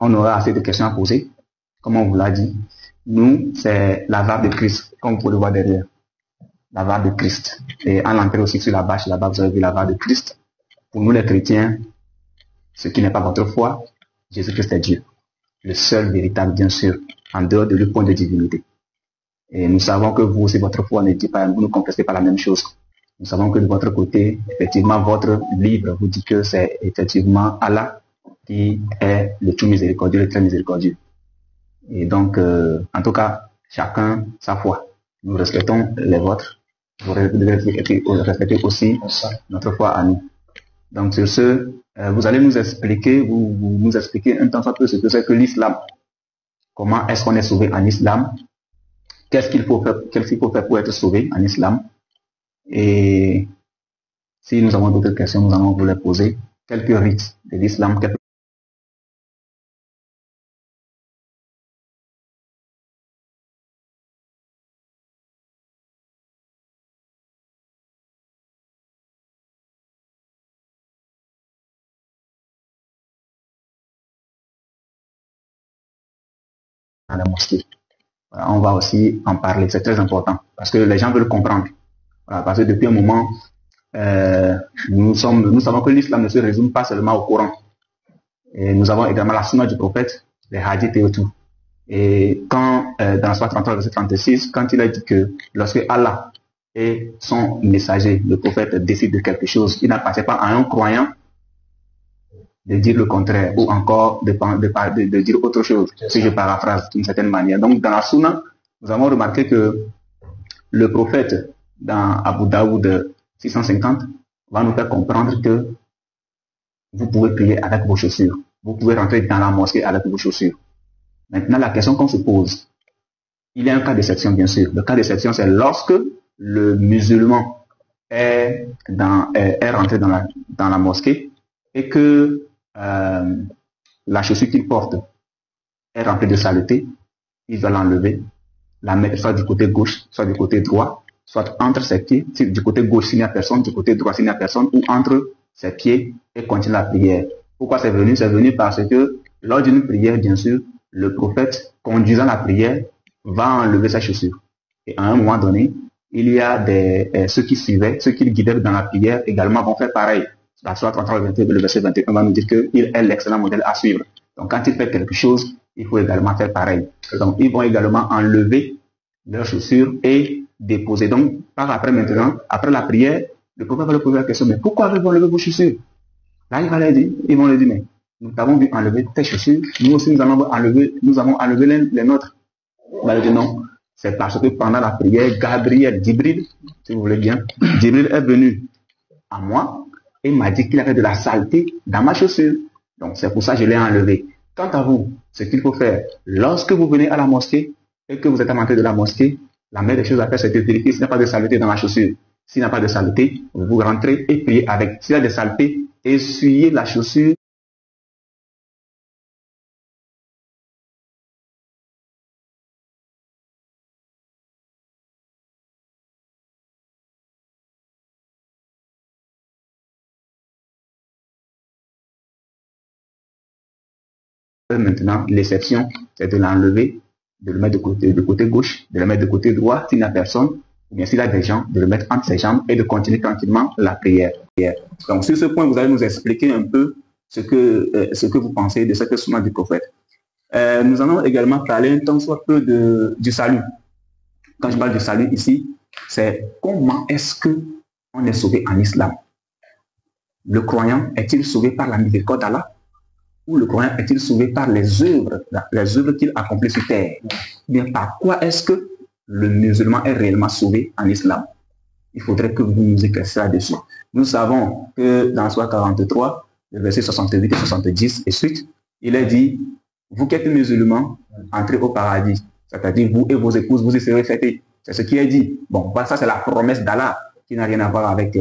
on aura assez de questions à poser. Comme on vous l'a dit, nous, c'est la barre de Christ, comme vous pouvez le voir derrière. La barre de Christ. Et en l'entrée aussi sur la bâche, là-bas, vous avez vu la barre de Christ. Pour nous, les chrétiens, ce qui n'est pas votre foi, Jésus-Christ est Dieu. Le seul véritable, bien sûr, en dehors de le point de divinité. Et nous savons que vous aussi, votre foi ne dit pas, vous ne confessez pas la même chose. Nous savons que de votre côté, effectivement, votre livre vous dit que c'est effectivement Allah qui est le tout miséricordieux, le très miséricordieux. Et donc, en tout cas, chacun sa foi. Nous respectons les vôtres. Vous respectez aussi notre foi à nous. Donc, sur ce, vous allez nous expliquer, vous nous expliquer un temps soit peu ce que c'est que l'islam. Comment est-ce qu'on est sauvé en islam? Qu'est-ce qu'il faut faire pour être sauvé en islam? Et si nous avons d'autres questions, nous allons vous les poser. Quelques rites de l'islam, dans la mosquée. Voilà, on va aussi en parler, c'est très important parce que les gens veulent comprendre. Voilà, parce que depuis un moment, nous savons que l'islam ne se résume pas seulement au Coran. Et nous avons également la sunna du prophète, les hadiths et tout. Et quand, dans la sourate 33, verset 36, quand il a dit que lorsque Allah et son messager, le prophète, décident de quelque chose, il n'appartient pas à un croyant de dire le contraire ou encore de dire autre chose, si je paraphrase d'une certaine manière. Donc, dans la sunna, nous avons remarqué que le prophète, dans Abu Daoud 650, va nous faire comprendre que vous pouvez prier avec vos chaussures. Vous pouvez rentrer dans la mosquée avec vos chaussures. Maintenant, la question qu'on se pose, il y a un cas d'exception, bien sûr. Le cas d'exception, c'est lorsque le musulman est rentré dans la mosquée et que la chaussure qu'il porte est remplie de saleté, il doit l'enlever, la mettre soit du côté gauche, soit du côté droit, soit entre ses pieds, du côté gauche s'il n'y a personne, du côté droit s'il n'y a personne, ou entre ses pieds et continuer la prière. Pourquoi c'est venu? C'est venu parce que lors d'une prière, bien sûr, le prophète, conduisant la prière, va enlever sa chaussure. Et à un moment donné, il y a ceux qui suivaient, ceux qui le guidaient dans la prière également vont faire pareil. La sourate 33, le verset 21 va nous dire qu'il est l'excellent modèle à suivre. Donc quand il fait quelque chose, il faut également faire pareil. Donc ils vont également enlever leurs chaussures et déposer. Donc par après maintenant, après la prière, le prophète va leur poser la question, mais pourquoi avez-vous enlevé vos chaussures? Là ils vont leur dire, mais nous t'avons vu enlever tes chaussures, nous aussi nous avons enlevé les nôtres. Il va leur dire non, c'est parce que pendant la prière, Jibril, si vous voulez bien, Jibril est venu à moi et m'a dit qu'il avait de la saleté dans ma chaussure. Donc c'est pour ça que je l'ai enlevé. Quant à vous, ce qu'il faut faire, lorsque vous venez à la mosquée et que vous êtes à l'entrée de la mosquée, la meilleure des choses à faire, c'est de vérifier s'il n'y a pas de saleté dans la chaussure. S'il n'y a pas de saleté, vous rentrez et priez avec. S'il y a des saletés, essuyez la chaussure. Maintenant, l'exception, c'est de l'enlever, de le mettre de côté gauche, de le mettre de côté droit s'il n'y a personne, ou bien s'il y a des gens, de le mettre entre ses jambes et de continuer tranquillement la prière. Donc, sur ce point, vous allez nous expliquer un peu ce que vous pensez de cette sunna du prophète. Nous allons également parler un temps soit peu du salut. Quand je parle du salut ici, c'est comment est-ce qu'on est sauvé en islam. Le croyant est-il sauvé par la miséricorde d'Allah? Ou le croyant est-il sauvé par les œuvres qu'il accomplit sur terre? Bien, par quoi est-ce que le musulman est réellement sauvé en islam? Il faudrait que vous nous éclairiez là-dessus. Nous savons que dans la sourate 43, le verset 68 et 70 et suite, il est dit, vous qui êtes musulmans, entrez au paradis. C'est-à-dire, vous et vos épouses, vous y serez fêtés. C'est ce qui est dit. Bon, voilà, ça c'est la promesse d'Allah qui n'a rien à voir avec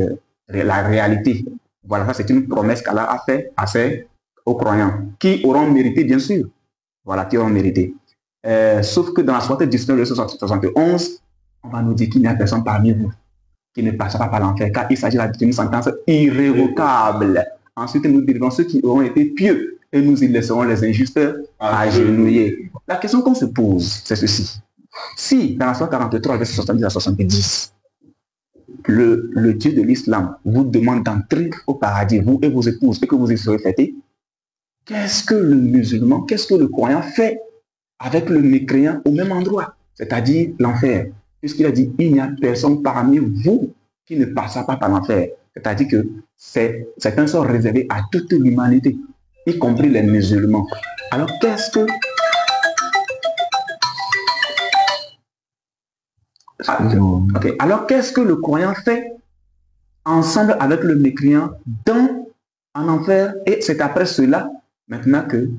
la réalité. Voilà, ça c'est une promesse qu'Allah a fait aux croyants, qui auront mérité, bien sûr. Voilà, qui auront mérité. Sauf que dans la sourate 19, le 71, on va nous dire qu'il n'y a personne parmi vous qui ne passera pas par l'enfer, car il s'agit d'une sentence irrévocable. Ensuite, nous dirons ceux qui auront été pieux et nous y laisserons les injustes agenouillés. La question qu'on se pose, c'est ceci. Si, dans la Sourate 43, verset 70 à 70, le Dieu de l'islam vous demande d'entrer au paradis, vous et vos épouses, et que vous y serez fêtés, qu'est-ce que le musulman, qu'est-ce que le croyant fait avec le mécréant au même endroit, c'est-à-dire l'enfer? Puisqu'il a dit, il n'y a personne parmi vous qui ne passera pas par l'enfer. C'est-à-dire que c'est un sort réservé à toute l'humanité, y compris les musulmans. Alors, qu'est-ce que... Okay. Alors, qu'est-ce que le croyant fait ensemble avec le mécréant en enfer? Et c'est après cela, maintenant, que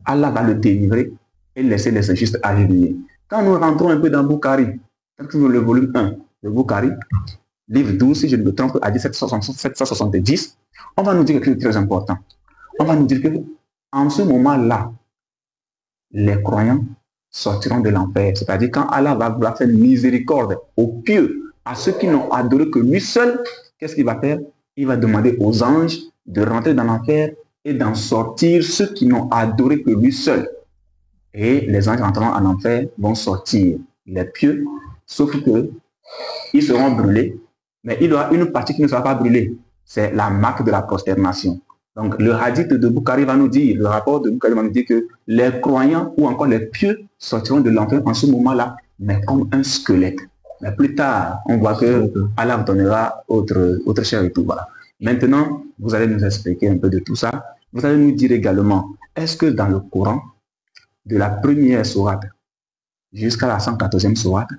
Allah va le délivrer et laisser les injustes agenouillés. Quand nous rentrons un peu dans Bukhari, le volume 1 de Bukhari, livre 12, si je ne me trompe, à 770, on va nous dire quelque chose de très important. On va nous dire que en ce moment-là, les croyants sortiront de l'enfer. C'est-à-dire quand Allah va faire miséricorde aux pieux, à ceux qui n'ont adoré que lui seul, qu'est-ce qu'il va faire? Il va demander aux anges de rentrer dans l'enfer et d'en sortir ceux qui n'ont adoré que lui seul. Et les anges rentrant en enfer vont sortir les pieux, sauf que ils seront brûlés, mais il y aura une partie qui ne sera pas brûlée. C'est la marque de la prosternation. Donc le hadith de Bukhari va nous dire, le rapport de Bukhari va nous dire que les croyants ou encore les pieux sortiront de l'enfer en ce moment-là, mais comme un squelette. Mais plus tard, on voit que Allah vous donnera autre chair et tout. Voilà. Maintenant, vous allez nous expliquer un peu de tout ça. Vous allez nous dire également, est-ce que dans le Coran, de la première sourate jusqu'à la 114e sourate,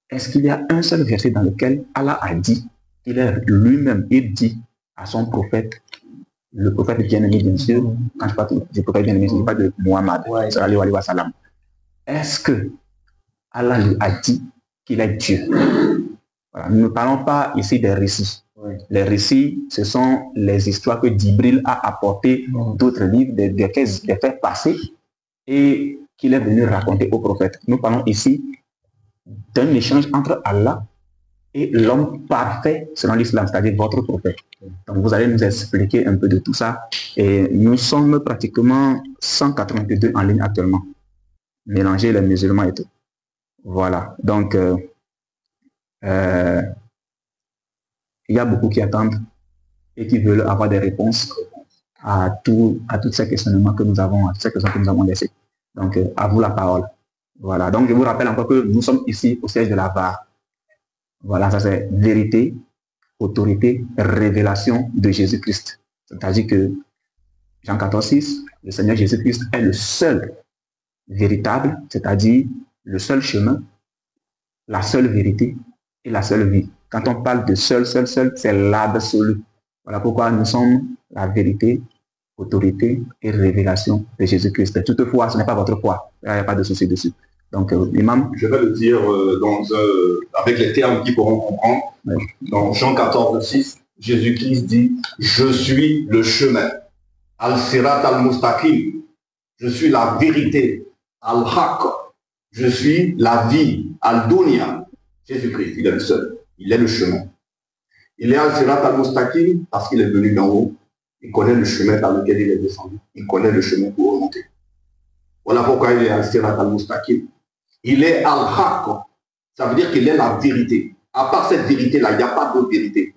est-ce qu'il y a un seul verset dans lequel Allah a dit, il est lui-même, il dit à son prophète, le prophète bien-aimé, bien sûr, quand je parle du prophète bien-aimé, je ne parle pas de Muhammad, est-ce que Allah lui a dit qu'il est Dieu? Voilà. Nous ne parlons pas ici des récits. Les récits, ce sont les histoires que Djibril a apportées d'autres livres, des faits passés, et qu'il est venu raconter au prophète. Nous parlons ici d'un échange entre Allah et l'homme parfait selon l'islam, c'est-à-dire votre prophète. Donc vous allez nous expliquer un peu de tout ça. Et nous sommes pratiquement 182 en ligne actuellement. Mélanger les musulmans et tout. Voilà. Donc, il y a beaucoup qui attendent et qui veulent avoir des réponses à tous ces questionnements que nous avons, à toutes ces questions que nous avons laissées. Donc, à vous la parole. Voilà. Donc, je vous rappelle encore que nous sommes ici au siège de la VAR. Voilà, ça c'est vérité, autorité, révélation de Jésus-Christ. C'est-à-dire que Jean 14,6, le Seigneur Jésus-Christ est le seul véritable, c'est-à-dire le seul chemin, la seule vérité et la seule vie. Quand on parle de seul, c'est l'absolu. Voilà pourquoi nous sommes la vérité, autorité et révélation de Jésus-Christ. Toutefois, ce n'est pas votre foi. Il n'y a pas de souci dessus. Donc, l'imam. Je vais le dire avec les termes qui pourront comprendre. Oui. Dans Jean 14,6, Jésus-Christ dit, je suis le chemin. Al-Sirat al-Mustaqim. Je suis la vérité. Al-Haq. Je suis la vie. Al-Dunya. Jésus-Christ, il est le seul. Il est le chemin. Il est Al-Sirat al-Mustaqim parce qu'il est venu d'en haut. Il connaît le chemin dans lequel il est descendu. Il connaît le chemin pour remonter. Voilà pourquoi il est Al-Sirat al-Mustaqim. Il est Al-Haq. Ça veut dire qu'il est la vérité. À part cette vérité-là, il n'y a pas d'autre vérité.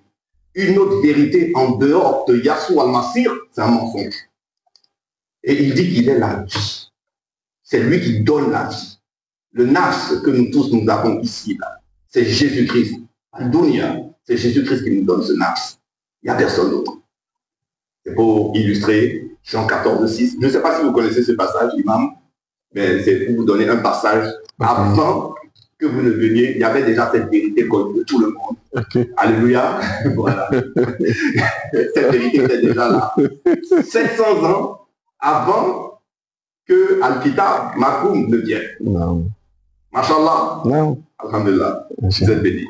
Une autre vérité en dehors de Yassou al-Masir, c'est un mensonge. Et il dit qu'il est la vie. C'est lui qui donne la vie. Le nafs que nous tous nous avons ici, là, c'est Jésus-Christ. Al-Dunya, c'est Jésus-Christ qui nous donne ce nafs. Il n'y a personne d'autre. C'est pour illustrer Jean 14,6. Je ne sais pas si vous connaissez ce passage, imam, mais c'est pour vous donner un passage. Avant que vous ne veniez, il y avait déjà cette vérité connue de tout le monde. Okay. Alléluia. Voilà. Cette vérité était déjà là. 700 ans avant que Al-Kitab Makoum ne vienne. Non. Mashallah. Non. Alhamdulillah. Vous êtes bénis.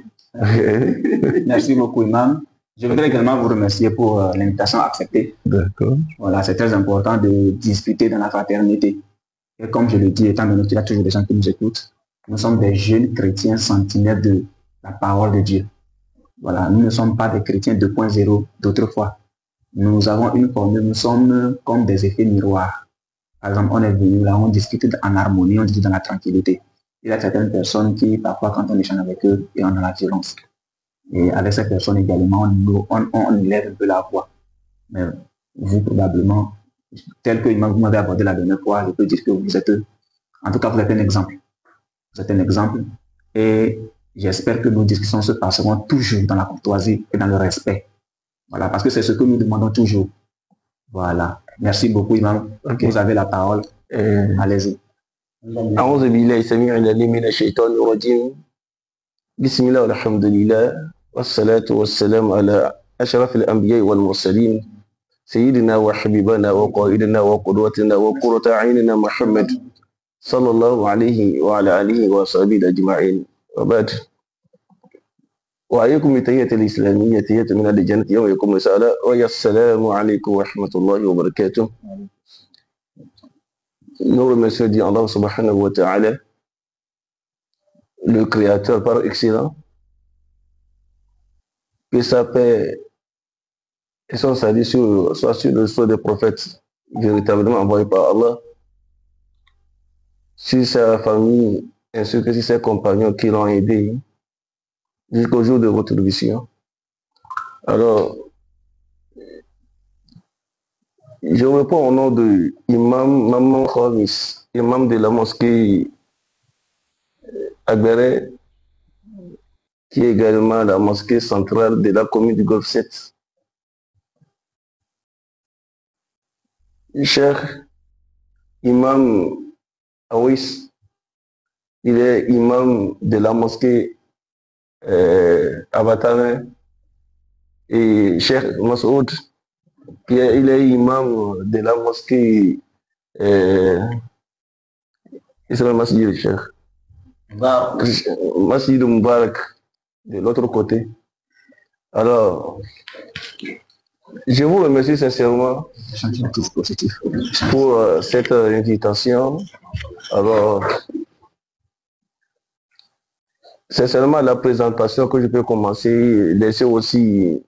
Merci beaucoup, imam. Je voudrais également vous remercier pour l'invitation acceptée. D'accord. Voilà, c'est très important de discuter dans la fraternité. Et comme je le dis, étant donné qu'il y a toujours des gens qui nous écoutent, nous sommes des jeunes chrétiens sentinelles de la parole de Dieu. Voilà, nous ne sommes pas des chrétiens 2.0 d'autrefois. nous avons une formule, nous sommes comme des effets miroirs. Par exemple, on est venu là, on discute en harmonie, on discute dans la tranquillité. Il y a certaines personnes qui, parfois, quand on échange avec eux, et on a la violence. Et avec ces personnes également, on élève un peu la voix. Mais vous, probablement, tel que vous m'avez abordé la dernière fois, je peux dire que vous êtes, en tout cas, vous êtes un exemple. Vous êtes un exemple. Et j'espère que nos discussions se passeront toujours dans la courtoisie et dans le respect. Voilà, parce que c'est ce que nous demandons toujours. Voilà. Merci beaucoup, Imam. Okay. Vous avez la parole. Allez-y. أعوذ بالله السميع العليم من الشيطان الرجيم بسم الله والحمد لله والصلاة والسلام على أشرف الأنبياء والمرسلين سيدنا وحبيبنا وقائدنا وقدوتنا وقرة أعيننا محمد صلى الله عليه وعلى آله وصحبه أجمعين وبعد وعليكم بتحية الإسلامية تحية من الجنة يوم يقوم الساعة والسلام عليكم ورحمة الله وبركاته. Nous remercions Dieu Allah subhanahu wa ta'ala, le Créateur par excellence, que sa paix et son salut soit sur le sceau des prophètes véritablement envoyés par Allah, sur sa famille ainsi que sur ses compagnons qui l'ont aidé jusqu'au jour de votre vision. Alors, je réponds au nom de Imam Maman Khamis, imam de la mosquée Agbere, qui est également la mosquée centrale de la commune du Golfe 7. Cher Imam Awis, il est imam de la mosquée Abatame, et Cheikh Masoud, il est imam de la mosquée Islam Masjid Cheikh Masjid Mubarak de l'autre côté. Alors, je vous remercie sincèrement pour cette invitation. Alors, c'est seulement la présentation que je peux commencer, laisser aussi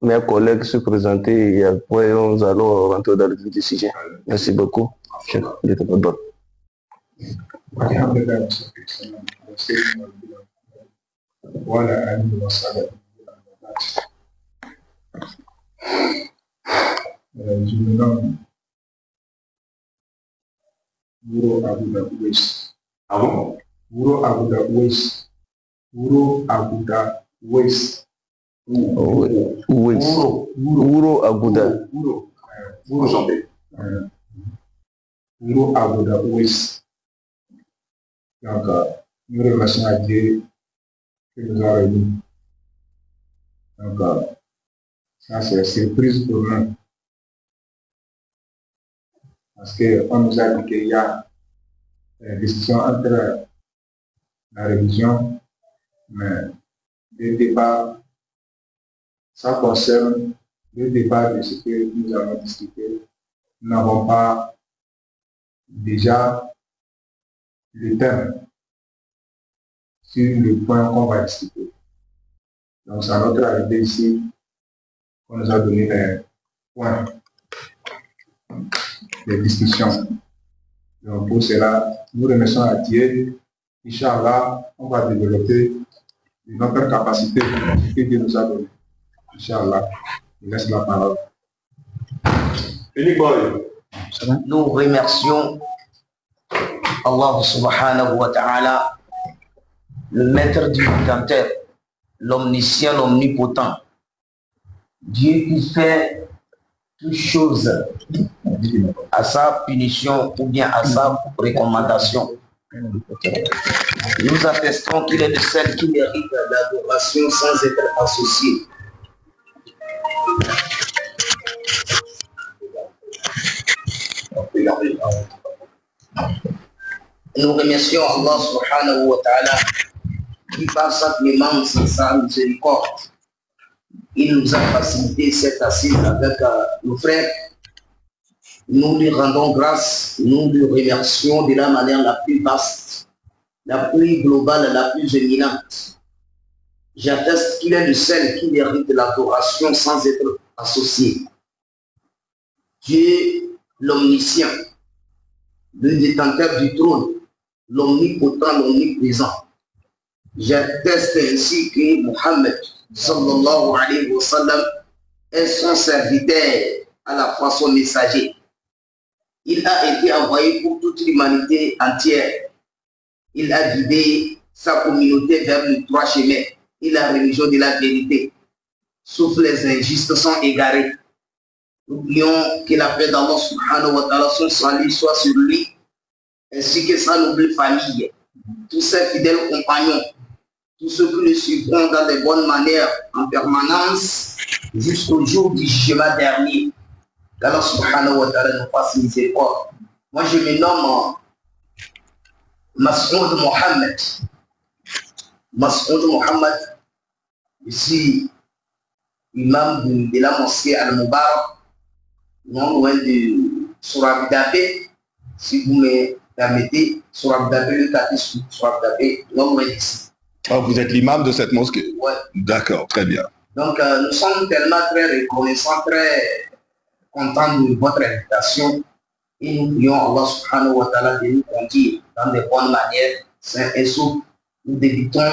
mes collègues se présenter et après nous allons rentrer dans le vif du sujet. Merci beaucoup. Je te pardonne. Je me nomme Wuro Abuda Ouais. Ah bon? Wuro Abuda Ouais. Wuro Abuda Ouais. Wuro Abuda. Wuro Abuda Ouais. Donc, nous remercions à Dieu qui nous a réunis. Donc, ça c'est surprise pour nous. Parce qu'on nous a dit qu'il y a une discussion entre la religion, mais le débat, ça concerne le débat de ce que nous avons discuté. Nous n'avons pas déjà le thème sur le point qu'on va discuter. Donc, c'est à notre arrivée ici qu'on nous a donné les points de discussion. Donc, pour cela, nous remercions à Dieu. Inch'Allah, on va développer notre capacité que Dieu nous a donnée. Inch'Allah, je laisse la parole. Nous remercions Allah subhanahu wa ta'ala, le maître du détenteur, l'omniscient, l'omnipotent, Dieu qui fait toutes choses à sa punition ou bien à sa recommandation. Nous attestons qu'il est de celle qui mérite l'adoration sans être associé. Nous remercions Allah subhanahu wa ta'ala qui par sa clémence et sa miséricorde, il nous a facilité cette assise avec nos frères. Nous lui rendons grâce, nous lui remercions de la manière la plus vaste, la plus globale, la plus éminente. J'atteste qu'il est le seul qui mérite l'adoration sans être associés. Dieu, l'omniscient, le détenteur du trône, l'omnipotent, l'omniprésent. J'atteste ainsi que Mohammed, sallallahu alayhi wa sallam, est son serviteur, à la fois son messager. Il a été envoyé pour toute l'humanité entière. Il a guidé sa communauté vers le droit chemin et la religion de la vérité. Sauf les injustes sont égarés. Nous prions que la paix d'Allah subhanahu wa ta'ala, son salut soit sur lui, ainsi que sa noble famille, tous ses fidèles compagnons, tous ceux qui le suivront dans de bonnes manières en permanence jusqu'au jour du jugement dernier. Qu'Allah subhanahu wa ta'ala nous fasse miséricorde. Moi je me nomme Mas'oud Mohammed. Mas'oud Mohammed, ici imam de la mosquée Al-Mubarak, non loin de Sourabidabé, si vous me permettez, Sourabidabé, le quartier Sourabidabé, non loin d'ici. Ah, vous êtes l'imam de cette mosquée? Ouais. D'accord, très bien. Donc nous sommes tellement très reconnaissants, très contents de votre invitation et nous prions Allah subhanahu wa ta'ala de nous conduire dans de bonnes manières, sains et souples. Nous débutons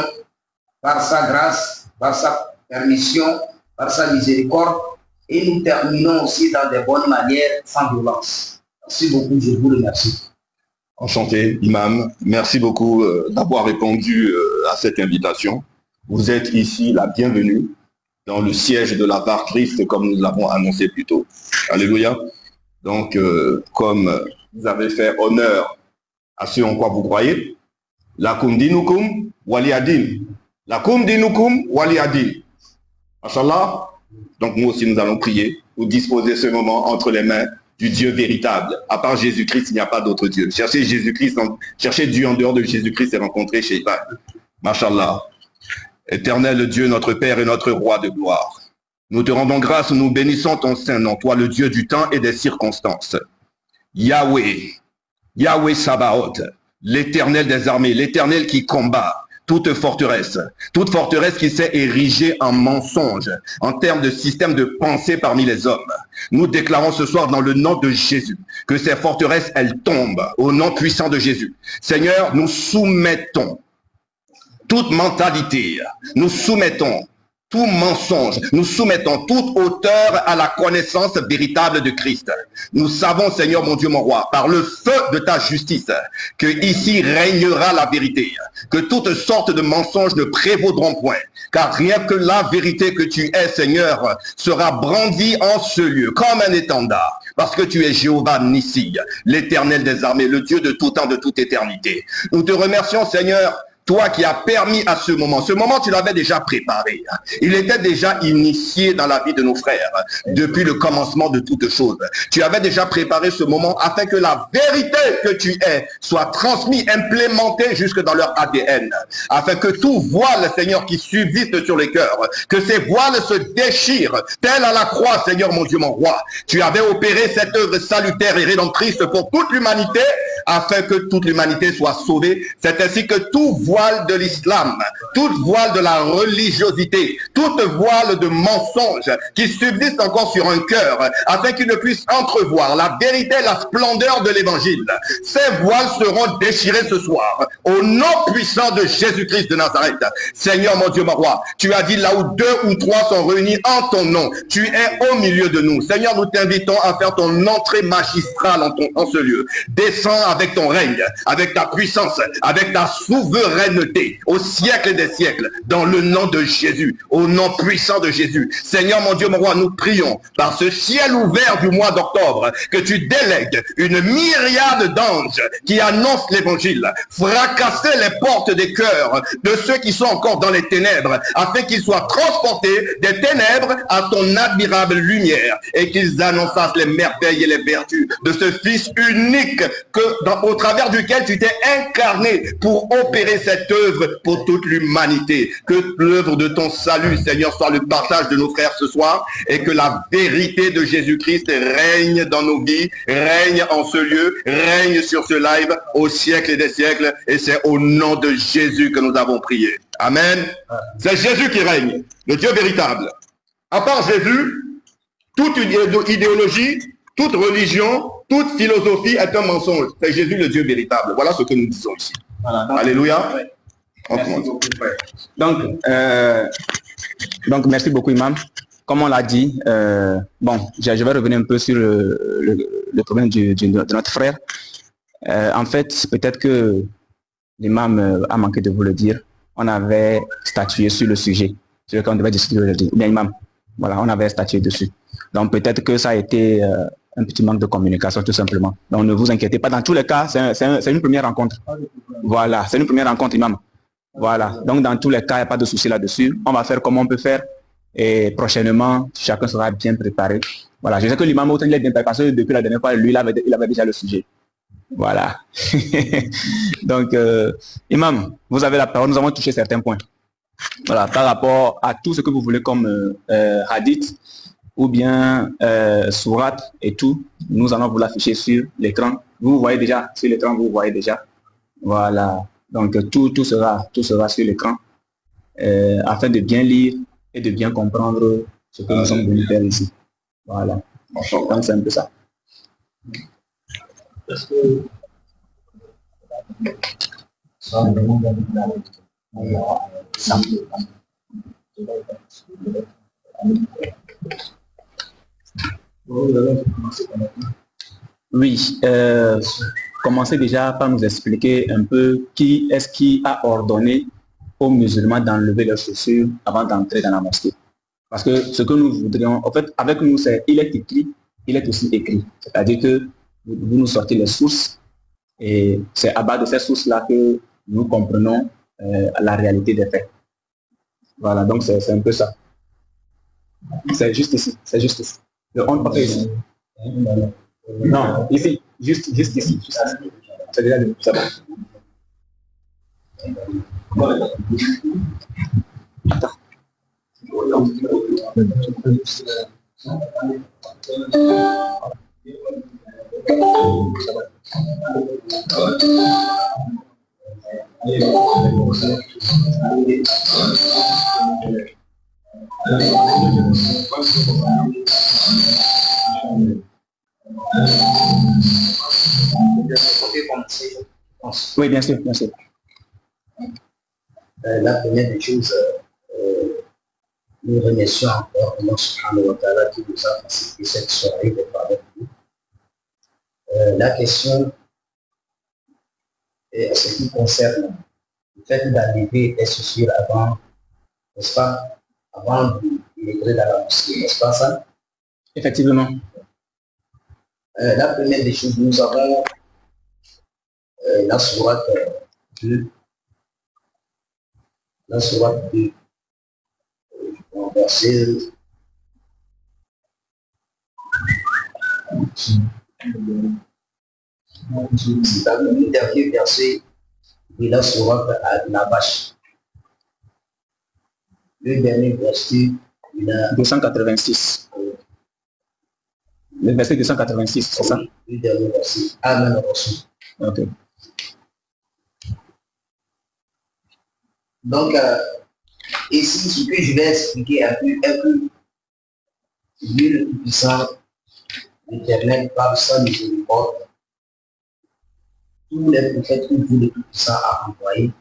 par sa grâce, par sa permission, par sa miséricorde et nous terminons aussi dans de bonnes manières, sans violence. Merci beaucoup, je vous remercie. Enchanté, imam. Merci beaucoup d'avoir répondu à cette invitation. Vous êtes ici la bienvenue dans le siège de la barre triste, comme nous l'avons annoncé plus tôt. Alléluia. Donc, comme vous avez fait honneur à ce en quoi vous croyez, lakum dinukum waliyadin. Lakum dinukum waliyadin. Inch'Allah. Donc, nous aussi, nous allons prier pour disposer ce moment entre les mains du Dieu véritable. À part Jésus-Christ, il n'y a pas d'autre Dieu. Chercher Jésus-Christ, chercher Dieu en dehors de Jésus-Christ et rencontrer Shaitan. Mashallah. Éternel Dieu, notre Père et notre Roi de gloire. Nous te rendons grâce, nous bénissons ton saint nom, toi le Dieu du temps et des circonstances. Yahweh, Yahweh Sabaoth, l'éternel des armées, l'éternel qui combat toute forteresse qui s'est érigée en mensonge, en termes de système de pensée parmi les hommes. Nous déclarons ce soir dans le nom de Jésus que ces forteresses, elles tombent au nom puissant de Jésus. Seigneur, nous soumettons toute mentalité, nous soumettons tout mensonge, nous soumettons toute hauteur à la connaissance véritable de Christ. Nous savons, Seigneur mon Dieu, mon roi, par le feu de ta justice, que ici régnera la vérité, que toutes sortes de mensonges ne prévaudront point, car rien que la vérité que tu es, Seigneur, sera brandie en ce lieu, comme un étendard, parce que tu es Jéhovah Nissi, l'éternel des armées, le Dieu de tout temps, de toute éternité. Nous te remercions, Seigneur, toi qui as permis à ce moment tu l'avais déjà préparé. Il était déjà initié dans la vie de nos frères depuis le commencement de toutes choses. Tu avais déjà préparé ce moment afin que la vérité que tu es soit transmise, implémentée jusque dans leur ADN. Afin que tout voile, Seigneur, qui subsiste sur les cœurs, que ces voiles se déchirent, tel à la croix, Seigneur mon Dieu, mon roi. Tu avais opéré cette œuvre salutaire et rédemptrice pour toute l'humanité, afin que toute l'humanité soit sauvée. C'est ainsi que tout voile de l'islam, toute voile de la religiosité, toute voile de mensonge qui subsiste encore sur un cœur, afin qu'il ne puisse entrevoir la vérité, la splendeur de l'évangile. Ces voiles seront déchirées ce soir, au nom puissant de Jésus-Christ de Nazareth. Seigneur mon Dieu, mon roi, tu as dit là où 2 ou 3 sont réunis en ton nom, tu es au milieu de nous. Seigneur, nous t'invitons à faire ton entrée magistrale en ce lieu. Descends avec ton règne, avec ta puissance, avec ta souveraineté, au siècle des siècles, dans le nom de Jésus, au nom puissant de Jésus. Seigneur mon Dieu, mon roi, nous prions par ce ciel ouvert du mois d'octobre, que tu délègues une myriade d'anges qui annoncent l'évangile, fracasser les portes des cœurs de ceux qui sont encore dans les ténèbres, afin qu'ils soient transportés des ténèbres à ton admirable lumière, et qu'ils annonçassent les merveilles et les vertus de ce Fils unique au travers duquel tu t'es incarné pour opérer cette œuvre pour toute l'humanité. Que l'œuvre de ton salut, Seigneur, soit le partage de nos frères ce soir, et que la vérité de Jésus-Christ règne dans nos vies, règne en ce lieu, règne sur ce live au siècle des siècles, et c'est au nom de Jésus que nous avons prié. Amen. C'est Jésus qui règne, le Dieu véritable. À part Jésus, Toute idéologie, toute religion, toute philosophie est un mensonge. C'est Jésus le Dieu véritable. Voilà ce que nous disons ici. Voilà, donc, alléluia. Ouais. Merci beaucoup, frère. Donc, merci beaucoup, Imam. Comme on l'a dit, bon, je vais revenir un peu sur le problème de notre frère. En fait, peut-être que l'imam a manqué de vous le dire. On avait statué sur le sujet sur lequel on devait discuter aujourd'hui. Bien, Imam, voilà, on avait statué dessus. Donc, peut-être que ça a été un petit manque de communication, tout simplement. Donc, ne vous inquiétez pas. Dans tous les cas, c'est une première rencontre. Voilà, c'est une première rencontre, Imam. Voilà. Donc, dans tous les cas, il n'y a pas de souci là-dessus. On va faire comme on peut faire. Et prochainement, chacun sera bien préparé. Voilà. Je sais que l'imam il est bien préparé parce que depuis la dernière fois, lui, il avait déjà le sujet. Voilà. Donc, Imam, vous avez la parole. Nous avons touché certains points. Voilà. Par rapport à tout ce que vous voulez comme hadith ou bien sourate et tout, nous allons vous l'afficher sur l'écran. Vous voyez déjà sur l'écran, vous voyez déjà. Voilà. Donc, tout sera sur l'écran afin de bien lire et de bien comprendre ce que nous sommes venus faire ici. Voilà. Donc, c'est un peu ça. Est-ce que oui, commencez déjà par nous expliquer un peu qui est-ce qui a ordonné aux musulmans d'enlever leurs chaussures avant d'entrer dans la mosquée. Parce que ce que nous voudrions, en fait, avec nous, c'est il est écrit, il est aussi écrit. C'est-à-dire que vous nous sortez les sources et c'est à base de ces sources-là que nous comprenons la réalité des faits. Voilà, donc c'est un peu ça. C'est juste ici, c'est juste ici. Le on pas ici. Non, ici, juste ici. C'est déjà le ça va. Attends. Oui, bien sûr, bien sûr. La première des choses, nous remercions encore Allah subhanahu wa ta'ala qui nous a facilité cette soirée de parler de nous. La question est ce qui concerne le fait d'enlever les chaussures avant, n'est-ce pas, avant d'entrer dans la mosquée, n'est-ce pas ça? Effectivement. La première des choses, nous avons la sourate 2. La sourate 2. Verset c'est le dernier verset de la sourate Al-Nabash. Le dernier verset de la 286. Le verset 286, c'est ça? Le dernier verset. Amen. Ok. Donc, ici, ce que je vais expliquer un peu, Dieu le Tout-Puissant, l'Éternel, par sa miséricorde, tous les prophètes que Dieu le Tout-Puissant a envoyés,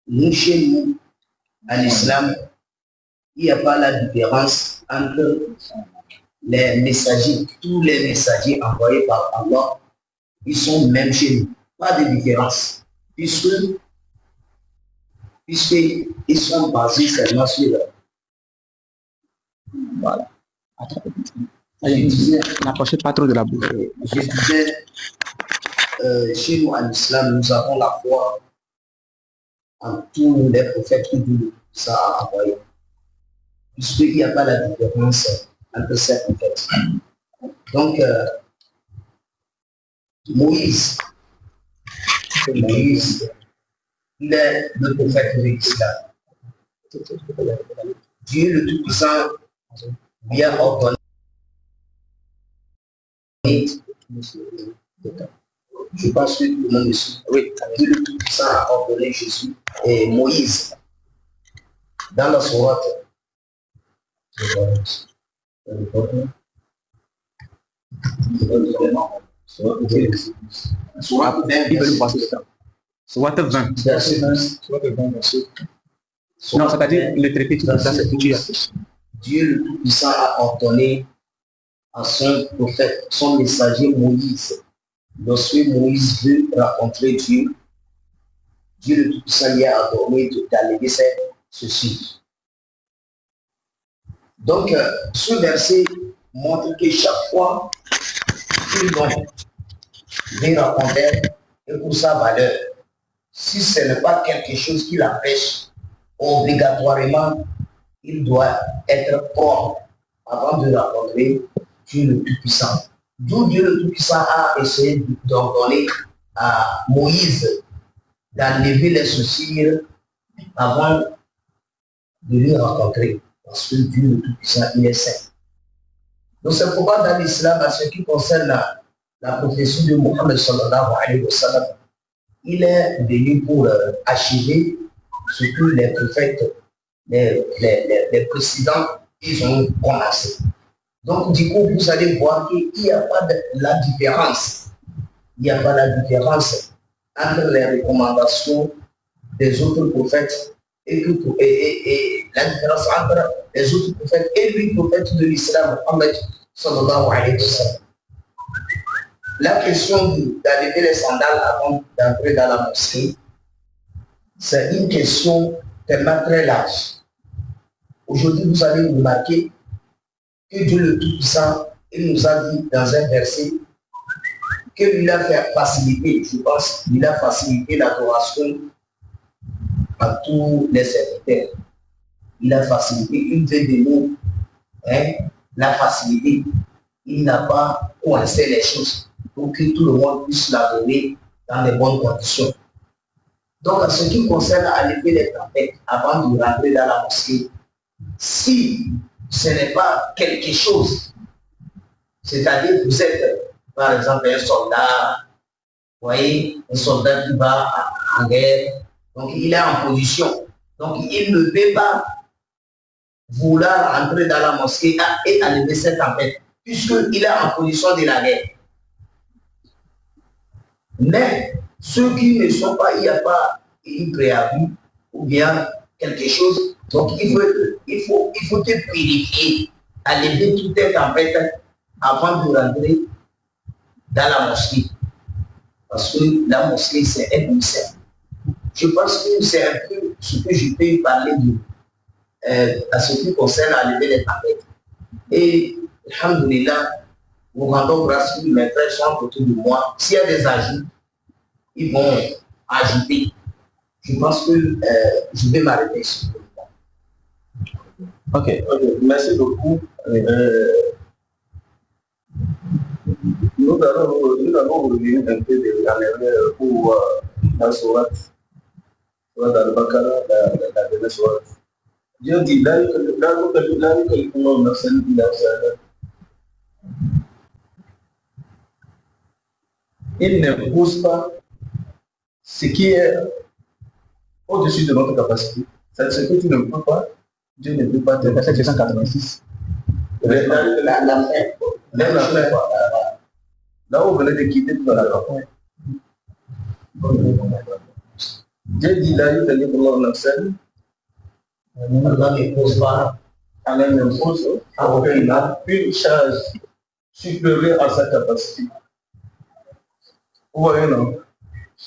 nous, chez nous, à l'islam, il n'y a pas la différence entre les messagers, tous les messagers envoyés par Allah, ils sont même chez nous. Pas de différence. Puisqu'ils sont basés seulement sur eux. Voilà. N'approchez pas trop de la bouche. Je disais, chez nous, en islam, nous avons la foi en tous les prophètes que Dieu a envoyés. Puisqu'il n'y a pas la différence entre ces prophètes. Donc, Moïse, il est le prophète de l'islam. Dieu le Tout-Puissant lui a ordonné. Je pense que tout le monde est sûr. Oui, Dieu le Tout-Puissant a ordonné Jésus et Moïse dans la sourate Ils veulent passer le temps. Soit 20. Non, c'est-à-dire le traité, c'est Dieu. Dieu le Tout-Puissant a ordonné à son prophète, son messager Moïse. Lorsque Moïse veut rencontrer Dieu, Dieu le Tout-Puissant lui a ordonné d'alléguer ceci. Donc, ce verset montre que chaque fois qu'il veut rencontrer et pour sa valeur, si ce n'est pas quelque chose qui l'empêche, obligatoirement, il doit être propre avant de rencontrer Dieu le Tout-Puissant. D'où Dieu le Tout-Puissant a essayé d'ordonner à Moïse d'enlever les sourcils avant de lui rencontrer. Parce que Dieu le Tout-Puissant, il est saint. Donc c'est pourquoi dans l'islam, en ce qui concerne la prophétie de Mohammed sallallahu alayhi wa sallam, il est venu pour achever ce que les prophètes, les précédents, ils ont commencé. Donc du coup, vous allez voir qu'il n'y a pas de la différence. Il n'y a pas la différence entre les recommandations des autres prophètes et la différence entre les autres prophètes et lui, prophète de l'islam, Mohammed sallallahu alayhi wa sallam. La question d'enlever les sandales avant d'entrer dans la mosquée, c'est une question tellement très large. Aujourd'hui, vous allez remarquer que Dieu le Tout-Puissant, il nous a dit dans un verset qu'il a fait faciliter, je pense, il a facilité l'adoration à tous les serviteurs. Il a facilité, une de nous, la facilité. Il n'a pas coincé les choses pour que tout le monde puisse l'adorer dans les bonnes conditions. Donc, en ce qui concerne enlever les tempêtes avant de rentrer dans la mosquée, si ce n'est pas quelque chose, c'est-à-dire vous êtes, par exemple, un soldat, vous voyez, un soldat qui va en guerre, donc il est en position, donc il ne peut pas vouloir entrer dans la mosquée et enlever cette tempête, puisqu'il est en position de la guerre. Mais ceux qui ne sont pas, il n'y a pas une préavis ou bien quelque chose, donc il faut te purifier, enlever toutes tes tempêtes avant de rentrer dans la mosquée. Parce que la mosquée, c'est un ministère. Je pense que c'est un peu ce que je peux parler à ce qui concerne enlever les tempêtes. Et, alhamdoulilah, nous rendons grâce que mes frères sont autour de moi. S'il y a des ajouts, ils vont ajouter. Je pense que je vais m'arrêter ici. Ok, merci beaucoup. Nous allons revenir un peu en arrière pour la sourate al-Baqarah, la dernière sourate. Dieu dit, il ne pousse pas ce qui est au-dessus de notre capacité. C'est ce que tu ne peux pas, Dieu ne peut pas te faire. 786. Là où vous venez de quitter tout à l'heure. Dieu dit là, il te dit pour l'homme Allah ne pose pas, Allah ne pose une charge supérieure à sa capacité. Vous voyez, non?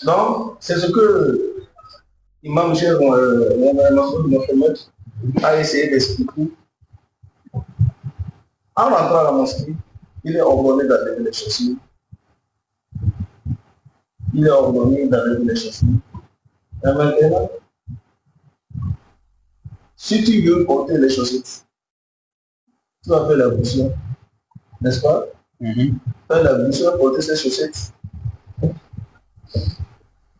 Donc, c'est ce que Imam Cheikh Mohamed a essayé d'expliquer. En rentrant à la mosquée, il est ordonné d'enlever les chaussures. Il est ordonné d'enlever les chaussures. Et maintenant, si tu veux porter les chaussettes, tu vas faire l'ablution, n'est-ce pas? Faire l'ablution, porter ces chaussettes.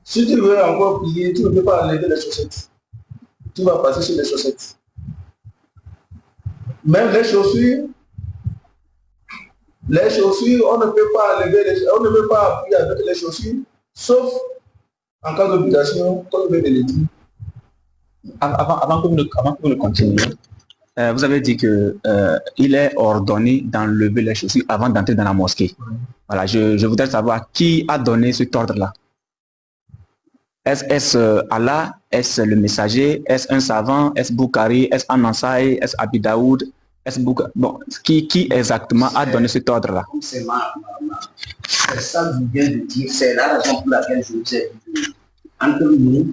Si tu veux encore prier, tu ne peux pas enlever les chaussettes. Tu vas passer sur les chaussettes. Même les chaussures, on ne peut pas enlever, on ne peut pas appuyer avec les chaussures, sauf en cas d'obligation, comme je vais le dire. Avant que vous ne continuiez, vous avez dit que il est ordonné d'enlever les chaussures avant d'entrer dans la mosquée. Voilà, je voudrais savoir qui a donné cet ordre-là. Est-ce Allah? Est-ce le messager? Est-ce un savant? Est-ce Bukhari? Est-ce An-Nasai? Est-ce Abi Daoud? Est-ce bon, qui exactement a donné cet ordre-là? C'est ça que je viens de dire. C'est la raison pour laquelle je vous ai dit. Entre nous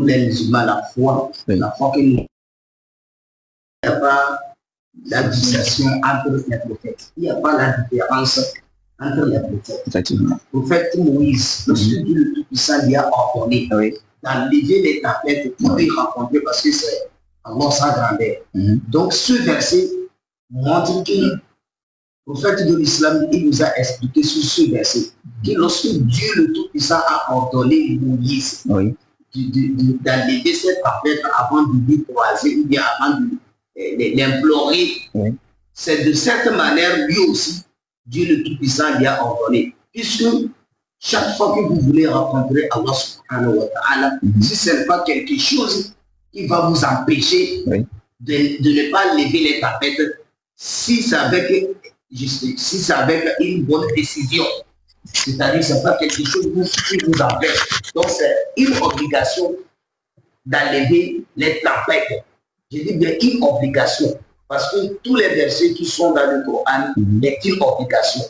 les musulmans, la foi que nous, il n'y a pas la dissociation entre les prophètes. Il n'y a pas la différence entre les prophètes. Effectivement. Le prophète Moïse, lorsque Dieu le Tout-Puissant lui a ordonné d'enlever les tapettes pour y rencontrer parce que c'est Allah sa grandeur. Donc ce verset montre que le prophète de l'islam, il nous a expliqué sur ce verset que lorsque Dieu le Tout-Puissant a ordonné Moïse d'enlever cette tapette avant de lui croiser ou bien avant de l'implorer, c'est de cette manière lui aussi Dieu le Tout-Puissant lui a ordonné. Puisque chaque fois que vous voulez rencontrer Allah subhanahu wa ta'ala, si ce n'est pas quelque chose qui va vous empêcher de ne pas lever les tapettes, si c'est avec une bonne décision, c'est-à-dire que ce n'est pas quelque chose qui vous empêche. Donc c'est une obligation d'enlever les tapettes. Je dis bien une obligation. Parce que tous les versets qui sont dans le Coran est une obligation.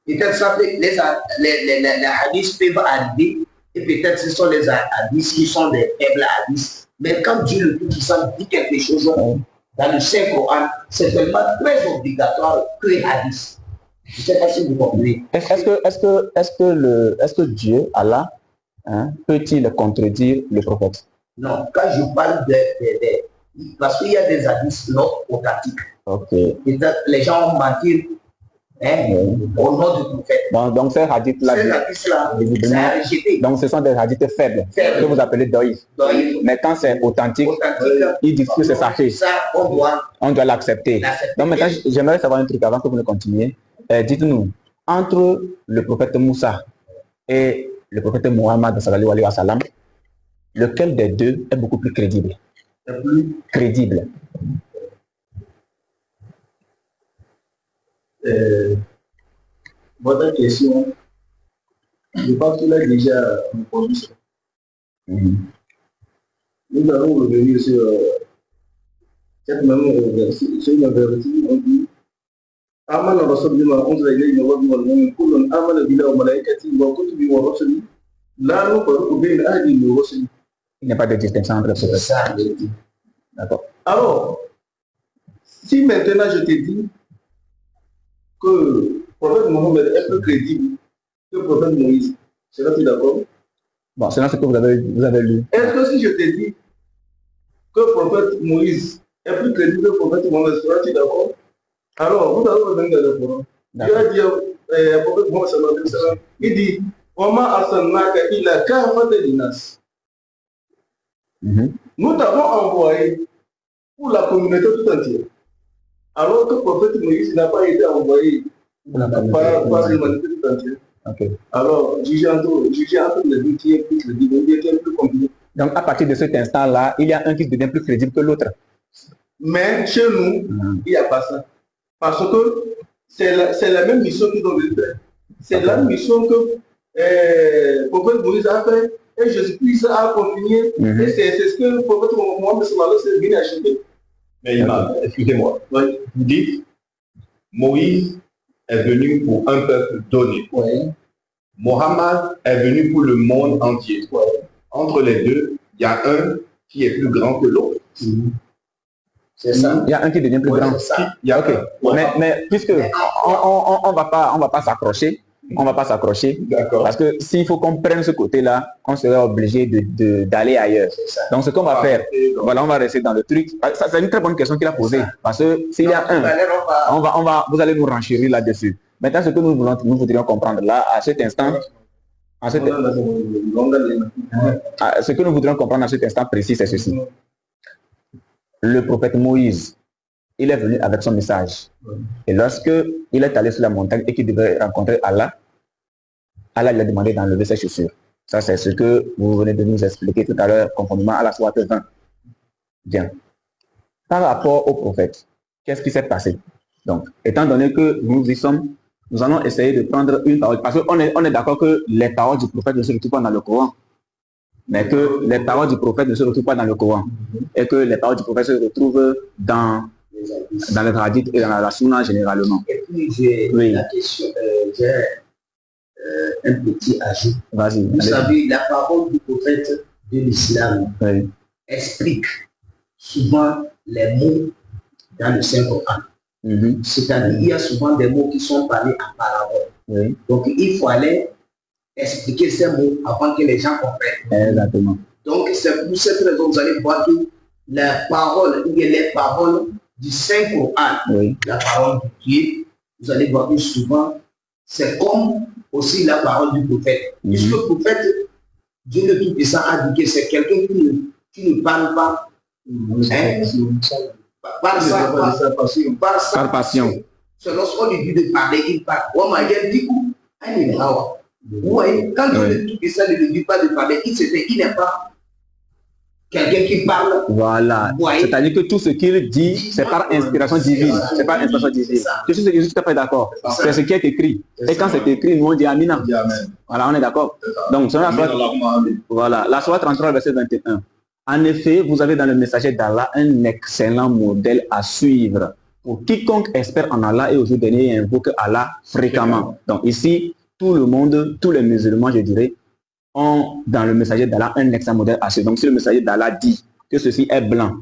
Peut-être ça fait les hadiths peuvent arriver et peut-être ce sont les hadiths qui sont des faibles hadiths. Mais quand Dieu le Tout-Puissant dit quelque chose dans le Saint-Coran, c'est tellement très obligatoire que les hadiths. Je ne sais pas si vous comprenez. Est-ce que Dieu, Allah, peut-il contredire le prophète? Non, quand je parle parce qu'il y a des hadiths non authentiques. Peut-être les gens ont menti au nom du prophète. Donc ces hadiths-là, donc ce sont des hadiths faibles, que vous appelez doïf. Mais quand c'est authentique, ils disent que c'est sacré. On doit l'accepter. Donc maintenant, j'aimerais savoir un truc avant que vous ne continuiez. Dites-nous, entre le prophète Moussa et le prophète Mohammed, sallallahu alayhi wa sallam, lequel des deux est beaucoup plus crédible? Crédible. Votre question, je pense qu'il a déjà répondu ça. Nous allons revenir sur cette même verset. On dit Aman Rasulullah, on dirait qu'il y a un peu Aman Bila ou Malaikati, ou Kutubi ou Rasuli. Là, nous pouvons bien aller au Rasuli. Il n'y a pas de distinction entre ces deux. D'accord. Alors, si maintenant je te dis que le prophète Mohammed est plus crédible que le prophète Moïse, seras-tu d'accord? Bon, c'est ce que vous avez lu. Est-ce que si je te dis que le prophète Moïse est plus crédible que le prophète Mohammed, seras-tu d'accord? Alors, vous allez revenir dans le Coran. Dieu a dit le prophète Mohammed, il dit Oma Asanaka il a kafata dinas. Nous t'avons envoyé pour la communauté tout entière. Alors que le prophète Moïse n'a pas été envoyé par l'humanité tout entière. Alors, juger entre les deux qui est plus crédible, qui est plus compliqué. Donc, à partir de cet instant-là, il y a un qui devient plus crédible que l'autre. Mais chez nous, il n'y a pas ça. Parce que c'est la même mission qu'ils ont dû faire. C'est la mission que le prophète Moïse a fait. Et Jésus-Christ a continué. Et c'est ce que le prophète Mohammed s'est venu acheter. Mais Imam, excusez-moi. Vous dites, Moïse est venu pour un peuple donné. Mohammed est venu pour le monde entier. Entre les deux, il y a un qui est plus grand que l'autre. C'est ça. Il y a un qui devient plus grand. Mais puisque on va pas s'accrocher. On ne va pas s'accrocher. Parce que s'il faut qu'on prenne ce côté-là, on serait obligé d'aller ailleurs. Donc ce qu'on va faire, voilà, on va rester dans le truc. C'est une très bonne question qu'il a posée. Parce que s'il y a un, vous allez nous renchérir là-dessus. Maintenant, ce que nous voudrions comprendre là, à cet instant, ce que nous voudrions comprendre à cet instant précis, c'est ceci. Le prophète Moïse, il est venu avec son message. Et lorsque il est allé sur la montagne et qu'il devait rencontrer Allah, Allah lui a demandé d'enlever ses chaussures. Ça, c'est ce que vous venez de nous expliquer tout à l'heure, conformément à la sourate 20. Bien. par rapport au prophète, qu'est-ce qui s'est passé? Donc, étant donné que nous y sommes, nous allons essayer de prendre une parole. Parce qu'on est d'accord que les paroles du prophète ne se retrouvent pas dans le Coran. Mais que les paroles du prophète ne se retrouvent pas dans le Coran. Et que les paroles du prophète se retrouvent dans le hadith et dans la sunna généralement. Et puis, j'ai la question, j'ai un petit ajout. Vas-y. Vous savez, la parole du prophète de l'islam explique souvent les mots dans le Saint-Coran. C'est-à-dire il y a souvent des mots qui sont parlés en parabole. Donc, il faut aller expliquer ces mots avant que les gens comprennent. Exactement. Donc, c'est pour cette raison que vous allez voir que la parole, ou les paroles du Saint-Coran, la parole de Dieu, vous allez voir que souvent, c'est comme aussi la parole du prophète. Puisque le prophète, Dieu le Tout-Puissant a dit que c'est quelqu'un qui ne parle pas par passion. C'est lorsqu'on lui dit de parler, il parle. Quand Dieu le Tout-Puissant ne lui dit pas de parler, il n'est pas quelqu'un qui parle. Voilà. C'est-à-dire que tout ce qu'il dit, c'est par inspiration divine. C'est par inspiration divine. Je suis tout à fait d'accord. C'est ce qui est écrit. Et quand c'est écrit, nous on dit Amina. Voilà, on est d'accord. Donc, voilà, la Sourate 33, verset 21. En effet, vous avez dans le messager d'Allah un excellent modèle à suivre pour quiconque espère en Allah et au jour dernier invoque Allah fréquemment. Donc ici, tout le monde, tous les musulmans, je dirais, ont dans le messager d'Allah un excellent modèle à suivre. Donc si le messager d'Allah dit que ceci est blanc,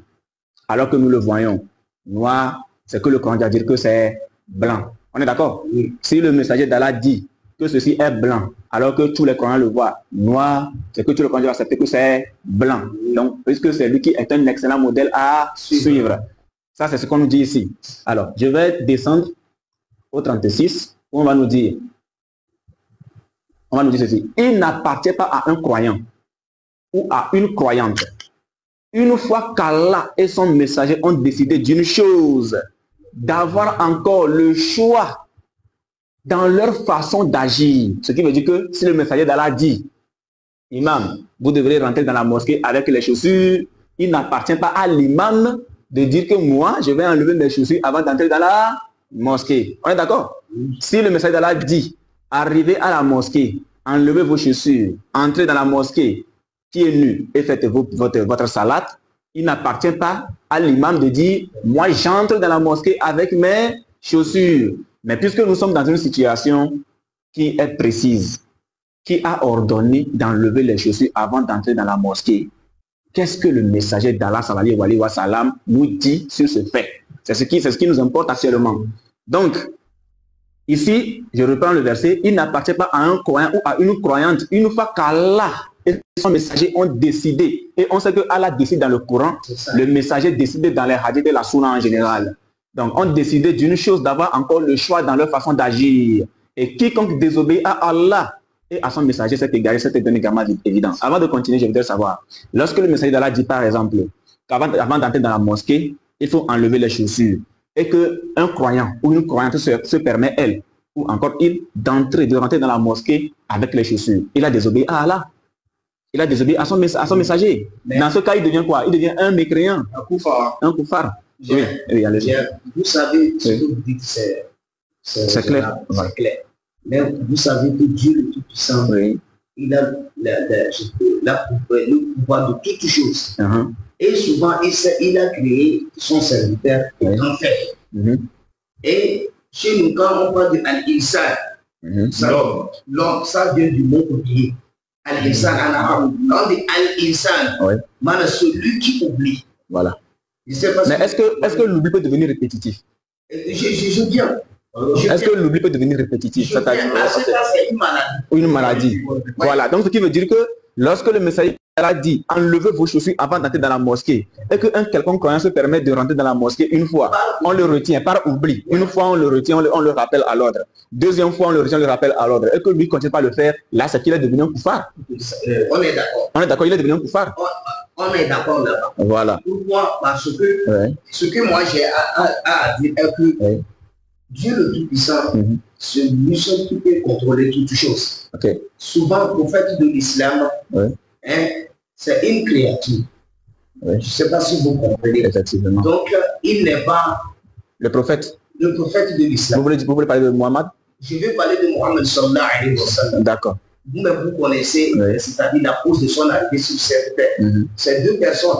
alors que nous le voyons noir, c'est que le Coran doit dire que c'est blanc. On est d'accord? Si le messager d'Allah dit que ceci est blanc, alors que tous les Corans le voient noir, c'est que tout le Coran doit accepter que c'est blanc. Donc, puisque c'est lui qui est un excellent modèle à suivre. Ça, c'est ce qu'on nous dit ici. Alors, je vais descendre au 36, où on va nous dire ceci. Il n'appartient pas à un croyant ou à une croyante. Une fois qu'Allah et son messager ont décidé d'une chose, d'avoir encore le choix dans leur façon d'agir. Ce qui veut dire que si le messager d'Allah dit, imam, vous devrez rentrer dans la mosquée avec les chaussures, il n'appartient pas à l'imam de dire que moi, je vais enlever mes chaussures avant d'entrer dans la mosquée. On est d'accord? Si le messager d'Allah dit, arrivez à la mosquée, enlevez vos chaussures, entrez dans la mosquée, qui est nu, et faites votre salat, il n'appartient pas à l'imam de dire, moi j'entre dans la mosquée avec mes chaussures. Mais puisque nous sommes dans une situation qui est précise, qui a ordonné d'enlever les chaussures avant d'entrer dans la mosquée, qu'est-ce que le messager d'Allah sallallahu alayhi wa sallam nous dit sur ce fait? C'est ce qui nous importe actuellement. Donc, ici, je reprends le verset, il n'appartient pas à un croyant ou à une croyante, une fois qu'Allah et son messager ont décidé, et on sait que Allah décide dans le Coran, le messager décide dans les hadiths et la sunna en général. Donc, ont décidé d'une chose, d'avoir encore le choix dans leur façon d'agir. Et quiconque désobéit à Allah et à son messager, c'est égaré, c'est également évident. Avant de continuer, je voudrais savoir, lorsque le messager d'Allah dit par exemple, qu'avant d'entrer dans la mosquée, il faut enlever les chaussures, et qu'un croyant ou une croyante se permet, elle, ou encore il, de rentrer dans la mosquée avec les chaussures, il a désobéi à Allah. Il a désobéi à son messager. Mais dans ce cas, il devient quoi? Il devient un mécréant. Un koufar. Oui, vous savez, ce que vous dites, c'est clair. C'est clair. Mais vous savez que Dieu le Tout-Puissant, il a le pouvoir de toutes choses. Et souvent, il a créé son serviteur en fait. Et chez nous, quand on parle de Al-Insan, l'homme, ça vient du mot oublier. Al-Insan en arabe. Quand on dit Al-Insan, celui qui oublie. Voilà. Mais est-ce que l'oubli peut devenir répétitif? Je viens. Est-ce que l'oubli peut devenir répétitif? C'est une maladie. Une maladie. Voilà. Donc, ce qui veut dire que lorsque le messager a dit enlevez vos chaussures avant d'entrer dans la mosquée, et qu'un quelconque croyant se permet de rentrer dans la mosquée une fois, on le retient par oubli. Une fois, on le retient, on le rappelle à l'ordre. Deuxième fois, on le retient, on le rappelle à l'ordre. Et que lui ne continue pas à le faire, là, c'est qu'il est devenu un koufar. On est d'accord. On est d'accord, il est devenu un koufar. On est d'accord là-bas. Voilà. Pourquoi? Parce que ce que moi j'ai à dire est que Dieu le Tout-Puissant, c'est lui seul qui peut contrôler toutes choses. Souvent, le prophète de l'islam, c'est une créature. Oui. Je ne sais pas si vous comprenez. Effectivement. Donc, il n'est pas le prophète de l'islam. Vous voulez parler de Mohammed? Je vais parler de Mohammed sallallahu alayhi wa sallam. D'accord. Vous-même, vous connaissez, oui. C'est-à-dire la cause de son arrivée sur cette terre. C'est deux personnes.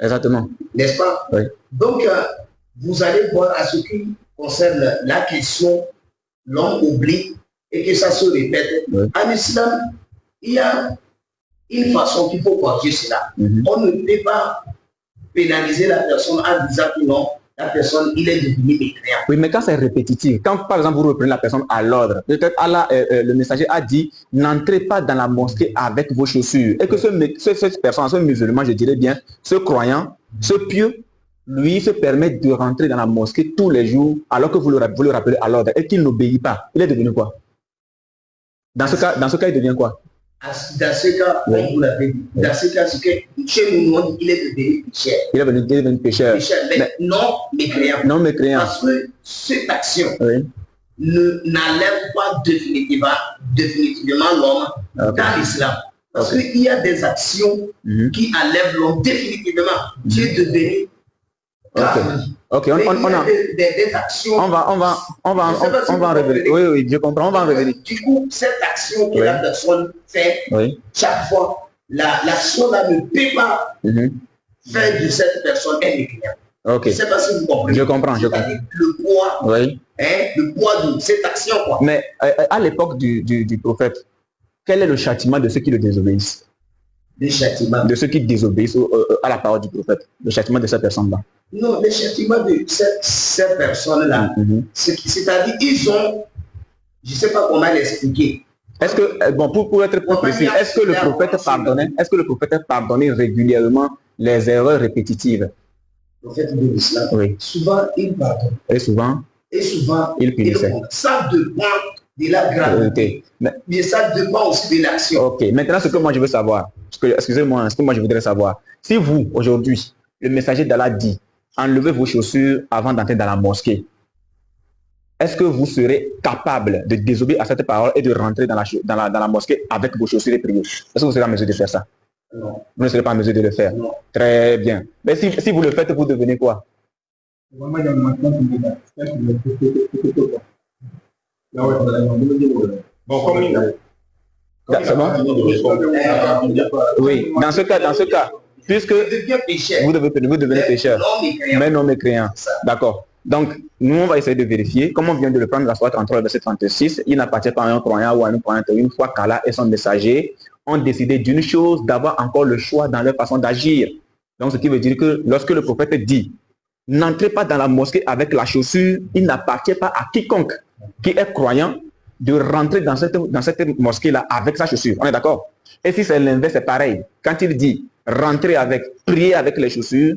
Exactement. N'est-ce pas? Oui. Donc, vous allez voir à ce qui concerne la question, l'homme oublie et que ça se répète. Oui. En islam, il y a une façon qu'il faut corriger cela. On ne peut pas pénaliser la personne en disant que non, la personne, il est devenu mécréant. Oui, mais quand c'est répétitif, quand par exemple vous reprenez la personne à l'ordre, peut-être Allah, le messager a dit, n'entrez pas dans la mosquée avec vos chaussures. Et que cette personne, ce musulman, je dirais bien, ce croyant, ce pieux, lui se permet de rentrer dans la mosquée tous les jours alors que vous le rappelez à l'ordre et qu'il n'obéit pas. Il est devenu quoi? Dans ce cas, il devient quoi? Dans ce cas, oui. Comme vous l'avez dit, dans ce cas, c'est que chez nous, on dit qu'il est devenu pécheur. Il est devenu pécheur. Mais non mécréant. Non mécréant. Parce que cette action oui. n'enlève pas définitivement l'homme dans l'islam. Parce qu'il y a des actions qui enlèvent l'homme définitivement. Tu es devenu Ok, on a des actions. On va en revenir. Oui, je comprends, on va en revenir. Du coup, cette action que la personne fait, chaque fois, l'action-là ne peut pas faire de cette personne un mécréant. Ok. Je ne sais pas si vous comprenez. Je comprends. Le poids, le poids de cette action. Quoi. Mais à l'époque du prophète, quel est le châtiment de ceux qui le désobéissent? Le châtiment de ceux qui désobéissent à la parole du prophète. Le châtiment de ces personnes-là. Non, le châtiment de ces personnes-là, c'est-à-dire ils ont, je ne sais pas comment l'expliquer. Est-ce que, bon, pour être plus précis, est-ce que le prophète pardonnait régulièrement les erreurs répétitives? Le prophète de l'islam, souvent il pardonne. Et souvent il punissait. Ça dépend de la gravité. Mais ça dépend aussi de l'action. Ok, maintenant ce que moi je veux savoir, excusez-moi, ce que moi je voudrais savoir, si vous, aujourd'hui, le messager d'Allah dit, enlevez vos chaussures avant d'entrer dans la mosquée, est-ce que vous serez capable de désobéir à cette parole et de rentrer dans la mosquée avec vos chaussures et prier? Est-ce que vous serez en mesure de faire ça? Non. Vous ne serez pas en mesure de le faire? Non. Très bien. Mais si vous le faites, vous devenez quoi? Bon, comme c'est bon? Oui, dans ce cas, puisque vous devenez pécheur, mais non mécréant. D'accord. Donc, nous, on va essayer de vérifier. Comme on vient de le prendre, la Sourate 33, verset 36, il n'appartient pas à un croyant ou à un croyant une fois qu'Allah et son messager ont décidé d'une chose, d'avoir encore le choix dans leur façon d'agir. Donc, ce qui veut dire que lorsque le prophète dit « N'entrez pas dans la mosquée avec la chaussure », il n'appartient pas à quiconque qui est croyant de rentrer dans cette mosquée-là avec sa chaussure. On est d'accord? Et si c'est l'inverse, c'est pareil. Quand il dit « Rentrer prier avec les chaussures »,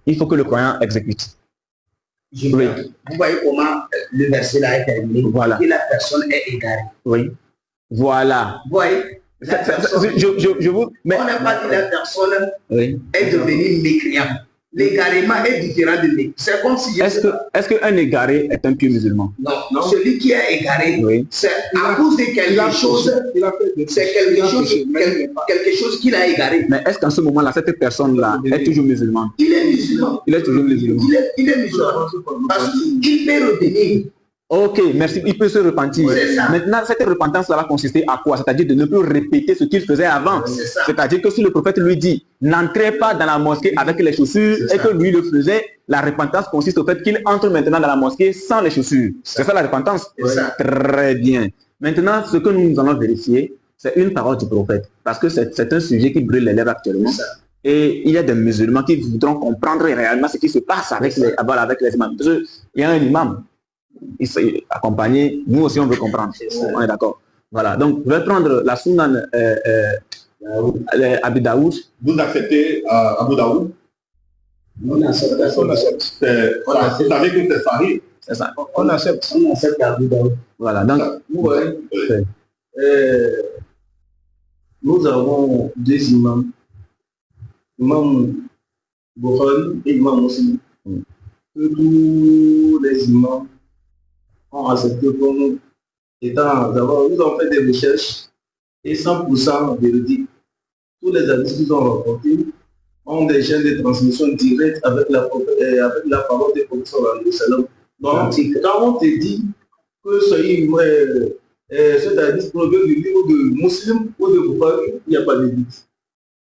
il faut que le croyant exécute. Vous voyez comment le verset là est terminé. Voilà. Et la personne est égarée. Oui. Voilà. Vous voyez, la personne, mais, on n'a pas dit la personne est devenue mécréant. L'égarement est différent de mécréant. C'est comme si... Est-ce qu'un égaré est un pieux musulman? Non. Celui qui est égaré, c'est à cause de quelque chose. C'est quelque chose qu'il a égaré. Mais est-ce qu'en ce moment-là, cette personne-là est toujours musulmane? Il est musulman. Il est toujours musulman. Il est musulman. Parce qu'il peut retenir. Ok, merci. Il peut se repentir. Maintenant, cette repentance-là va consister à quoi? C'est-à-dire de ne plus répéter ce qu'il faisait avant. C'est-à-dire que si le prophète lui dit, n'entrez pas dans la mosquée avec les chaussures, et que lui le faisait, la repentance consiste au fait qu'il entre maintenant dans la mosquée sans les chaussures. C'est ça la repentance? Très bien. Maintenant, ce que nous allons vérifier, c'est une parole du prophète. Parce que c'est un sujet qui brûle les lèvres actuellement. Et il y a des musulmans qui voudront comprendre réellement ce qui se passe avec les imams. Parce qu'il y a un imam. Il s'est accompagné, nous aussi on veut comprendre, on est d'accord. Voilà, donc je vais prendre la Sunan Abu Daoud. Vous acceptez Abu Daoud? On accepte. Vous savez que c'est Sahih. C'est ça. On accepte Abu Daoud. Voilà, donc nous avons deux imams, Imam Bukhari et Imam Muslim. Tous les imams ont accepté pour nous étant d'abord, ils ont fait des recherches et 100% véridiques. Tous les hadiths qu'ils ont rapportés ont des chaînes de transmission directes avec la parole des professeurs de Salam. Donc, quand on te dit que c'est-à-dire provient du livre de Muslim ou de Bukhari, il n'y a pas de doute.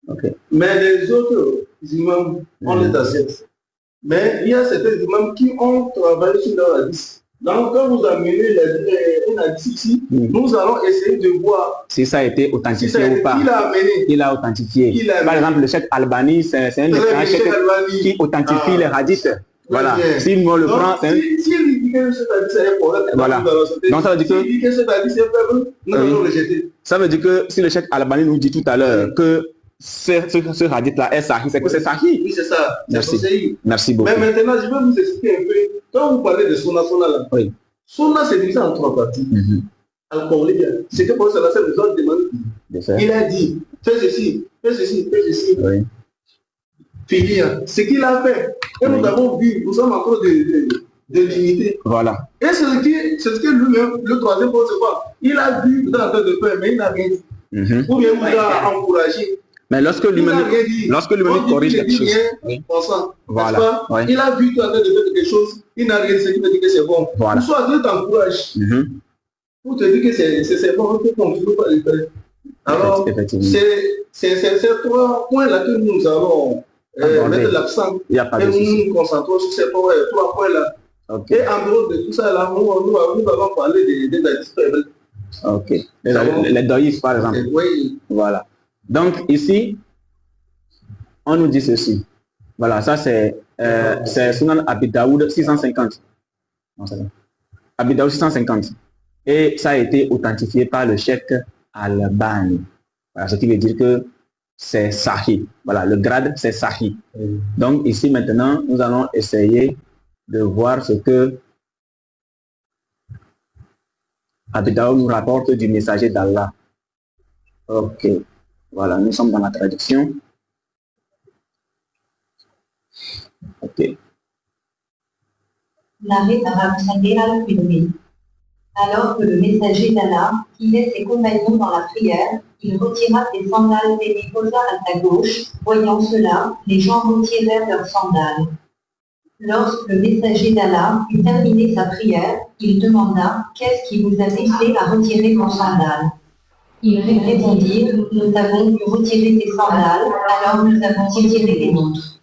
Okay. Mais les autres imams, on les accepte. Mais il y a certains imams qui ont travaillé sur leur hadith. Donc, quand vous amenez un hadith ici, nous allons essayer de voir si ça a été authentifié ou pas. Il a authentifié. Par exemple, le Cheikh Albani, c'est un cheikh qui authentifie les hadiths. Voilà. Si nous on le prend, c'est s'il dit que cet hadith est correct, voilà. Donc ça veut dire que s'il dit que cet hadith est faible, nous allons le jeter. Ça veut dire que si le Cheikh Albani nous dit tout à l'heure que ce hadith-là est sahih, c'est que c'est sahih. Oui, c'est ça. Merci. Merci beaucoup. Mais maintenant, je vais vous expliquer un peu. Quand vous parlez de Sunna là, oui. Sunna c'est divisé en 3 parties. C'est que pour cela, c'est le autres demande. Il a dit, fais ceci, fais ceci, fais ceci. Oui. Finir. Ce qu'il a fait. Et nous avons vu, nous sommes en train de limiter. Voilà. Et c'est ce que lui-même, le troisième point, c'est quoi? Il a vu dans la tête de peur, mais il n'a rien dit. Ou bien il a encouragé. Mais lorsque lui-même corrige quelque chose, voilà. Il a vu toi en train de faire quelque chose, il n'a rien dit, ce qui veut dire que c'est bon. Voilà. Soit Dieu t'encourage pour te dire que c'est bon, il faut continuer pas le faire. Alors, c'est ces 3 points-là que nous allons mettre l'accent et nous nous concentrons sur ces 3 points-là. Okay. Et en dehors de tout ça, là, nous allons parler des hadiths faibles. Ok. Les doïs, par exemple. Oui. Voilà. Donc, ici, on nous dit ceci. Voilà, ça c'est Sunan Abi Daoud 650. Non, c'est Abi Daoud 650. Et ça a été authentifié par le cheikh Albani. Voilà, ce qui veut dire que c'est sahih. Voilà, le grade, c'est sahih. Donc, ici, maintenant, nous allons essayer de voir ce que Abi Daoud nous rapporte du messager d'Allah. Ok. Voilà, nous sommes dans la traduction. Ok. L'arrêt arabe al-Qudri. Alors que le messager d'Allah guidait ses compagnons dans la prière, il retira ses sandales et les posa à sa gauche. Voyant cela, les gens retirèrent leurs sandales. Lorsque le messager d'Allah eut terminé sa prière, il demanda « Qu'est-ce qui vous a décidé à retirer vos sandales ?» Ils répondirent « Nous avons dû retirer tes sandales, alors nous avons retiré les nôtres. »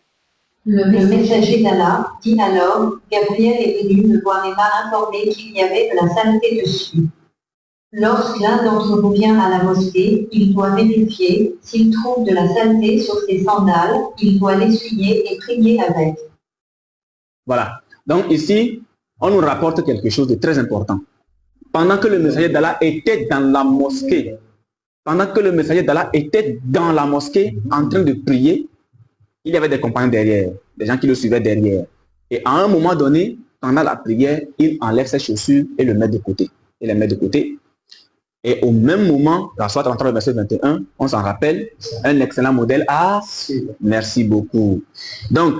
Le messager d'Allah dit alors « Gabriel est venu me voir et m'a informé qu'il y avait de la saleté dessus. Lorsqu'un d'entre vous vient à la mosquée, il doit vérifier, s'il trouve de la saleté sur ses sandales, il doit l'essuyer et prier avec. » Voilà. Donc ici, on nous rapporte quelque chose de très important. Pendant que le messager d'Allah était dans la mosquée, en train de prier, il y avait des compagnons derrière, des gens qui le suivaient derrière. Et à un moment donné, pendant la prière, il enlève ses chaussures et le met de côté. Il les met de côté. Et au même moment, la sourate 33, verset 21, on s'en rappelle, un excellent modèle à... Merci beaucoup. Donc,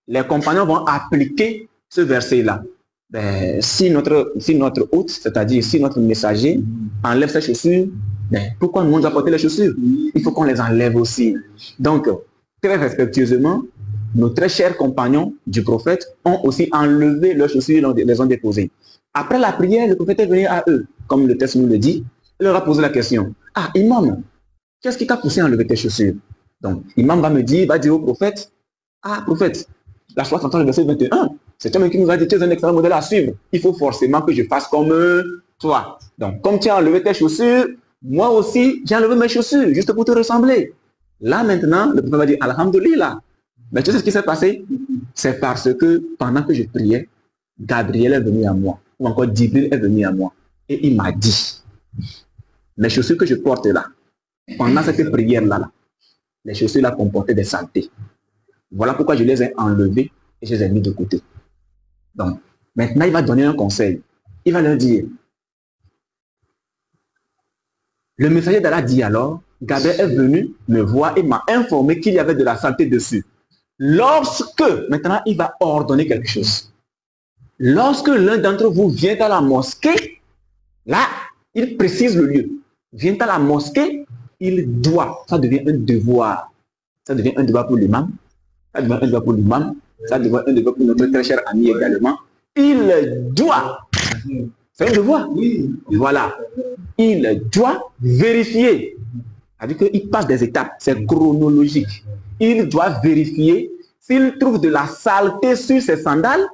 les compagnons vont appliquer ce verset-là. Ben, si notre hôte, c'est-à-dire si notre messager enlève ses chaussures, ben, pourquoi nous devons porter les chaussures? Il faut qu'on les enlève aussi. Donc, très respectueusement, nos très chers compagnons du prophète ont aussi enlevé leurs chaussures et les ont déposées. Après la prière, le prophète est venu à eux, comme le texte nous le dit, il leur a posé la question. Ah, imam, qu'est-ce qui t'a poussé à enlever tes chaussures? Donc, imam va dire au prophète, ah, prophète, la sourate 33, verset 21, c'est toi qui nous a dit, tu es un excellent modèle à suivre. Il faut forcément que je fasse comme toi. Donc, comme tu as enlevé tes chaussures, moi aussi, j'ai enlevé mes chaussures, juste pour te ressembler. Là, maintenant, le prophète va dire, alhamdoulilah. Mais tu sais ce qui s'est passé? C'est parce que, pendant que je priais, Gabriel est venu à moi, ou encore Djibril est venu à moi, et il m'a dit, les chaussures que je porte là, pendant cette prière-là, les chaussures-là comportaient des saletés. Voilà pourquoi je les ai enlevées et je les ai mis de côté. Donc, maintenant, il va donner un conseil. Il va leur dire, le messager d'Allah dit alors, Gabriel est venu me voir et m'a informé qu'il y avait de la saleté dessus. Lorsque, maintenant, il va ordonner quelque chose. Lorsque l'un d'entre vous vient à la mosquée, là, il précise le lieu. Vient à la mosquée, il doit, ça devient un devoir. ça devient un devoir pour l'imam, ça devient un devoir pour l'imam, ça devient un devoir pour notre très cher ami également. Il doit, c'est un devoir, voilà, il doit vérifier, c'est-à-dire qu'il passe des étapes, c'est chronologique. Il doit vérifier s'il trouve de la saleté sur ses sandales.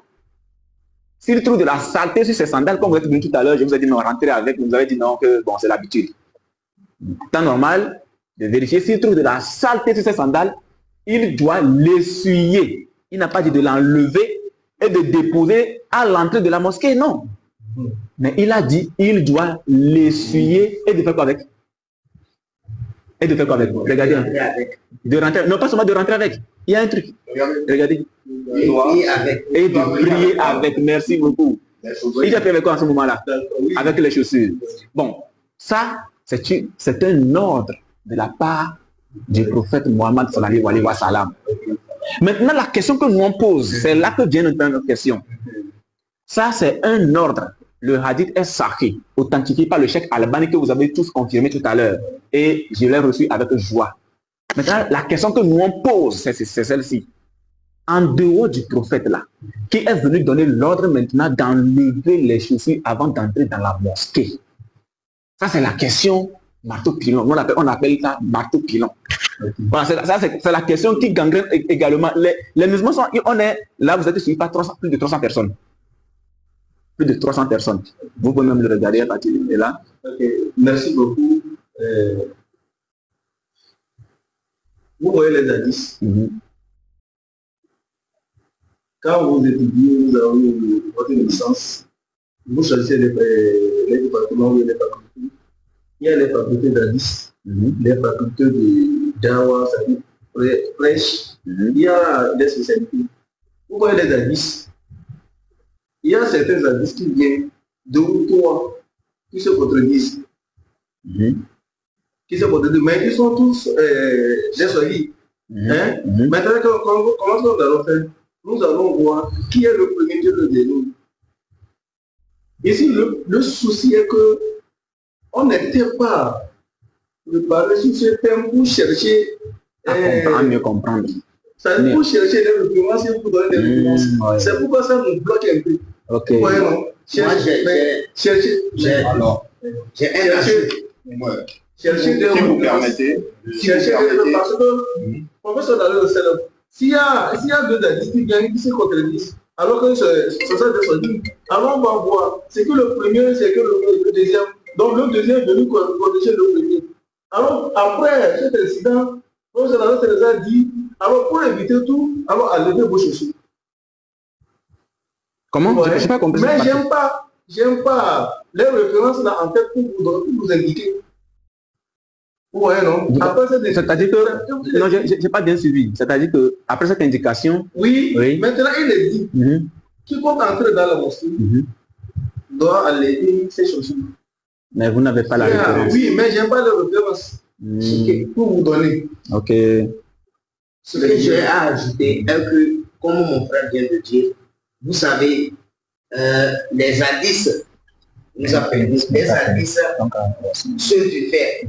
S'il trouve de la saleté sur ses sandales, comme vous êtes venu tout à l'heure, je vous ai dit non, rentrez avec, vous avez dit non, que bon, c'est l'habitude. Temps normal, de vérifier s'il trouve de la saleté sur ses sandales, il doit l'essuyer. Il n'a pas dit de l'enlever et de déposer à l'entrée de la mosquée, non. Mais il a dit, il doit l'essuyer et de faire quoi avec? Et de faire quoi avec? Regardez. De rentrer, non pas seulement de rentrer avec. Il y a un truc. Regardez. Et de prier avec. Merci beaucoup. Il a fait avec quoi en ce moment-là? Avec les chaussures. Bon, ça, c'est un ordre de la part du prophète Mohammed sallallahu alayhi wa sallam. Maintenant, la question que nous on pose, c'est là que vient notre question. Ça, c'est un ordre. Le hadith est sahih, authentifié par le cheikh Albani que vous avez tous confirmé tout à l'heure. Et je l'ai reçu avec joie. Maintenant, la question que nous on pose, c'est celle-ci. En dehors du prophète là, qui est venu donner l'ordre maintenant d'enlever les chaussures avant d'entrer dans la mosquée. Ça, c'est la question marteau-pilon. On appelle ça marteau-pilon. Voilà, c'est la question qui gangrène également. Les musulmans sont, on est là, vous êtes suivis par plus de 300 personnes. Plus de 300 personnes. Vous pouvez même le regarder à partir de là. Okay. Merci beaucoup. Vous voyez les hadiths. Quand vous étudiez, vous avez votre licence, vous choisissez les départements ou les facultés. Il y a les facultés d'hadith, les facultés de dawa, c'est-à-dire prêche. Il y a des spécialités. Vous voyez les hadiths. Il y a certains hadiths qui viennent, 2 ou 3, qui se contredisent. Qui se contredisent, mais ils sont tous des solis. Maintenant, comment nous allons faire? Nous allons voir qui est le premier Dieu de nous. Ici, le souci est que on n'était pas préparé sur ce thème pour chercher à mieux comprendre. Ça veut pour chercher les références et pour donner des références. C'est pourquoi ça nous bloque un peu. Ok. Ouais, non. Chercher des références. Parce que, professeur Dalé le célèbre, s'il y a 2 hadiths qui viennent, qui se contredisent, alors que c'est ça de son livre, alors on va voir, c'est que le premier, c'est que le deuxième. Donc le deuxième est venu protéger le premier. Alors après cet incident, le professeur Dalé a dit, alors pour éviter tout, alors enlevez vos chaussures. Comment? Je n'ai pas compris. Mais j'aime pas les références là en tête pour vous indiquer. Ouais, non. C'est-à-dire que, non, je n'ai pas bien suivi. C'est-à-dire que après cette indication. Oui. Maintenant il est dit, quiconque entre dans la mosquée doit enlever ses chaussures. Mais vous n'avez pas la référence. Oui, mais j'aime pas les références. Pour vous donner. Ok. Ce que j'ai à ajouter est que, comme mon frère vient de dire, vous savez, les hadiths, nous appelons les hadiths, ceux du fait.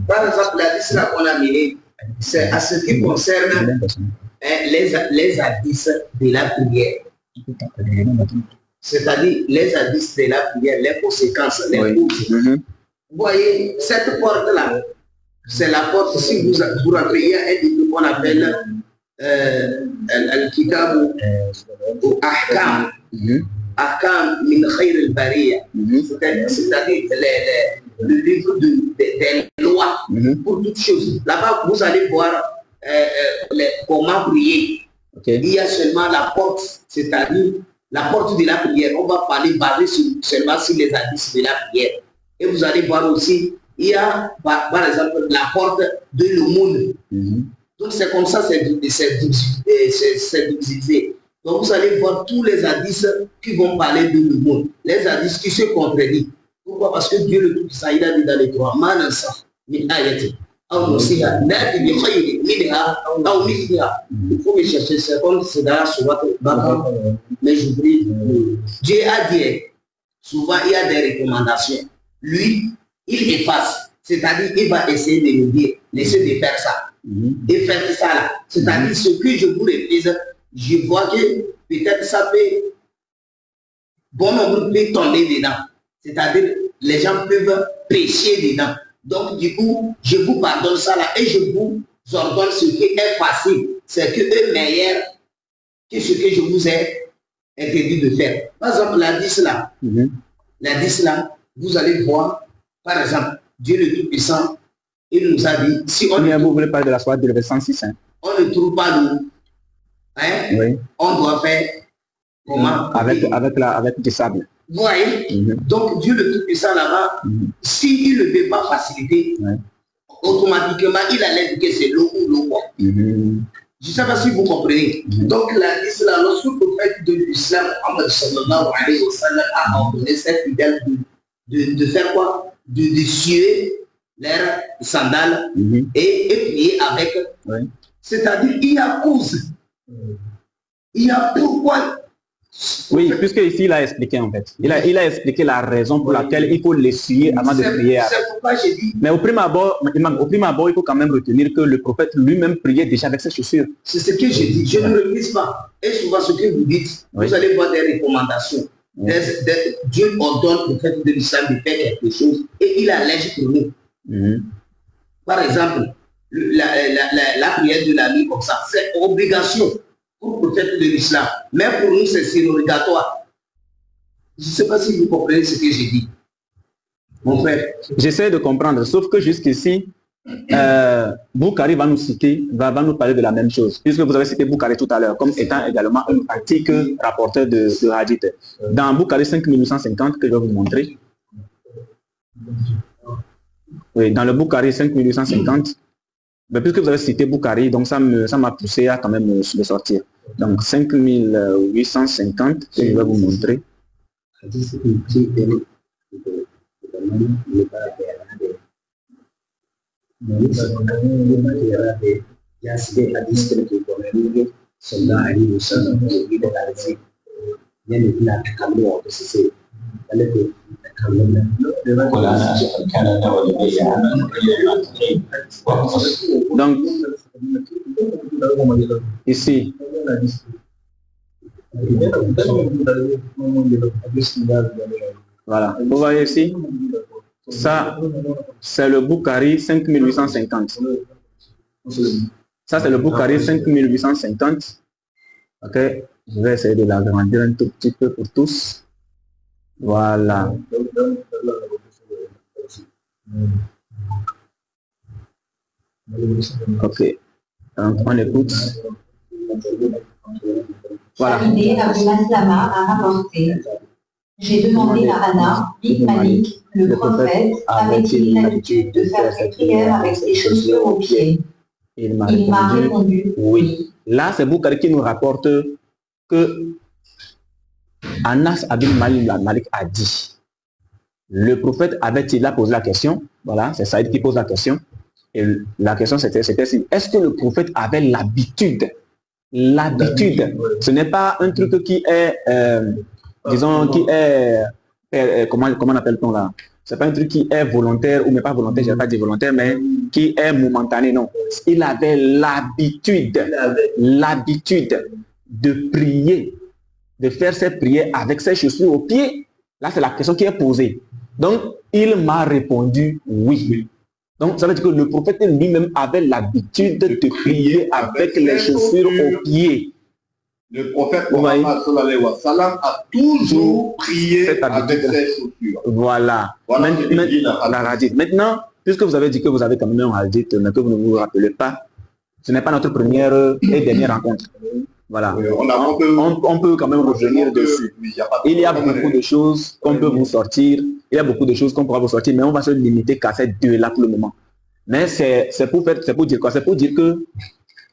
Par exemple, l'hadith là qu'on a mené, c'est à ce qui concerne les hadiths de la prière. C'est-à-dire les hadiths de la prière, les conséquences, les causes. Vous voyez, cette porte-là, c'est la porte, si vous rentrez, il y a un livre qu'on appelle Al-Kitab ou Ahkam. Ahkam min khayr al-bariya. C'est-à-dire le livre des lois pour toutes choses. Là-bas, vous allez voir comment prier. Il y a seulement la porte, c'est-à-dire la porte de la prière. On va parler seulement sur les hadiths de la prière. Et vous allez voir aussi, il y a par exemple la porte de l'aumône. Donc c'est comme ça, c'est divisé. Donc vous allez voir tous les hadiths qui vont parler de l'aumône. Les hadiths qui se contredisent. Pourquoi? Parce que Dieu le Tout-Puissant, il a dit dans les Coran, il faut me chercher, c'est comme c'est dans la sourate, mais j'oublie. Dieu a dit, souvent il y a des recommandations. Lui, il efface, c'est-à-dire il va essayer de nous dire, laissez de faire ça. et faire ça là. C'est-à-dire ce que je vous réalise, je vois que peut-être ça peut, bon nombre peut tomber dedans. C'est-à-dire les gens peuvent pécher dedans. Donc du coup, je vous pardonne ça là et je vous ordonne ce qui est facile. C'est que est meilleur que ce que je vous ai interdit de faire. Par exemple, la 10 là, la 10 là, vous allez voir, par exemple, Dieu le Tout-Puissant, il nous a dit, si on vous voulez parler de la soirée de verset 106, hein? On ne trouve pas l'eau, hein? Oui. On doit faire comment? Avec du sable. Vous voyez? Donc Dieu le Tout-Puissant là-bas, s'il ne veut pas faciliter, automatiquement, il allait dire que c'est l'eau ou l'eau. Je ne sais pas si vous comprenez. Donc la l'islam, lorsque le prophète de l'islam, Muhammad sallallahu alayhi wa sallam, a ordonné cette fidèle de faire quoi? De suer leurs sandales et prier avec. C'est-à-dire, il y a cause. Il y a pourquoi. Oui, puisque ici il a expliqué en fait. Il a expliqué la raison pour laquelle il faut l'essuyer avant de prier. C'est pourquoi j'ai dit. Mais au prime abord, il faut quand même retenir que le prophète lui-même priait déjà avec ses chaussures. C'est ce que j'ai dit. Je ne le dis pas. Et souvent ce que vous dites, vous allez voir des recommandations. Dieu ordonne au prophète de l'islam de faire quelque chose et il allège pour nous. Par exemple, la prière de la nuit comme ça, c'est obligation pour le prophète de l'islam. Mais pour nous, c'est surrogatoire. Je ne sais pas si vous comprenez ce que j'ai dit. Mon frère. J'essaie de comprendre, sauf que jusqu'ici, Boukhari va nous citer, va nous parler de la même chose, puisque vous avez cité Boukhari tout à l'heure, comme étant également un article rapporteur de hadith. Dans Boukhari 5850, que je vais vous montrer. Oui, dans le Boukhari 5850, mais puisque vous avez cité Boukhari, donc ça m'a poussé à quand même le sortir. Donc 5850, que je vais vous montrer. Donc, ici, voilà, vous voyez ici, ça, c'est le Boukhari 5850. Ça, c'est le Boukhari 5850. Ok, je vais essayer de l'agrandir un tout petit peu pour tous. Voilà. Ok, donc on écoute. Voilà. Abu Maslama a rapporté. J'ai demandé à Anna, bint Malik, le prophète, avait-il l'habitude de faire ses prières avec ses chaussures aux pieds? Il m'a répondu oui. Là, c'est Boukhari qui nous rapporte que Anas Abin Malik a dit. Le prophète avait-il là posé la question? Voilà, c'est Saïd qui pose la question. Et la question c'était si est-ce que le prophète avait l'habitude? L'habitude, ce n'est pas un truc qui est, disons, qui est, comment on appelle-t-on là? C'est pas un truc qui est volontaire ou mais pas volontaire, je ne vais pas dire volontaire, mais qui est momentané, non. Il avait l'habitude de prier, de faire ses prières avec ses chaussures aux pieds. Là, c'est la question qui est posée. Donc, il m'a répondu oui. Donc, ça veut dire que le prophète lui-même avait l'habitude de prier avec les chaussures aux pieds. Le prophète Mohammed sallallahu alayhi wa sallam a toujours prié avec ses chaussures. Voilà. Maintenant, puisque vous avez dit que vous avez quand même un hadith, mais que vous ne vous rappelez pas, ce n'est pas notre première et dernière rencontre. Voilà. On peut quand même revenir dessus. Il y a beaucoup de choses qu'on peut vous sortir. Il y a beaucoup de choses qu'on pourra vous sortir, mais on va se limiter qu'à ces deux-là pour le moment. Mais c'est pour dire quoi? C'est pour dire que,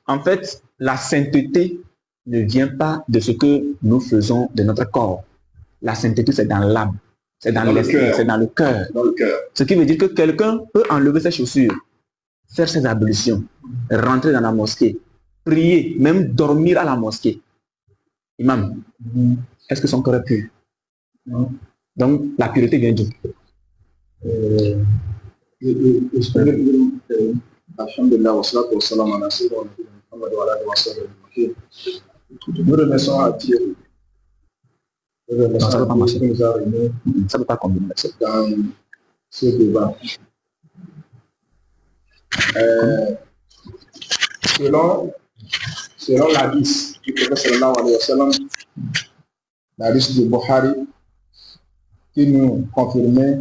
en fait, la sainteté ne vient pas de ce que nous faisons de notre corps. La sainteté, c'est dans l'âme, c'est dans l'esprit, c'est dans le cœur. Ce qui veut dire que quelqu'un peut enlever ses chaussures, faire ses ablutions, rentrer dans la mosquée, prier, même dormir à la mosquée. Imam, est-ce que son corps est pur? Donc, la pureté vient d'où? Alhamdulillah, wa salatu wa salam ala sayyidina Muhammad wa ala alihi wa sahbihi. Nous remercions à Dieu. Nous remercions à Dieu qui nous a réunis dans ce débat. Selon l'hadith du prophète sallallahu alayhi wa sallam, l'hadith du Bukhari, qui nous confirmait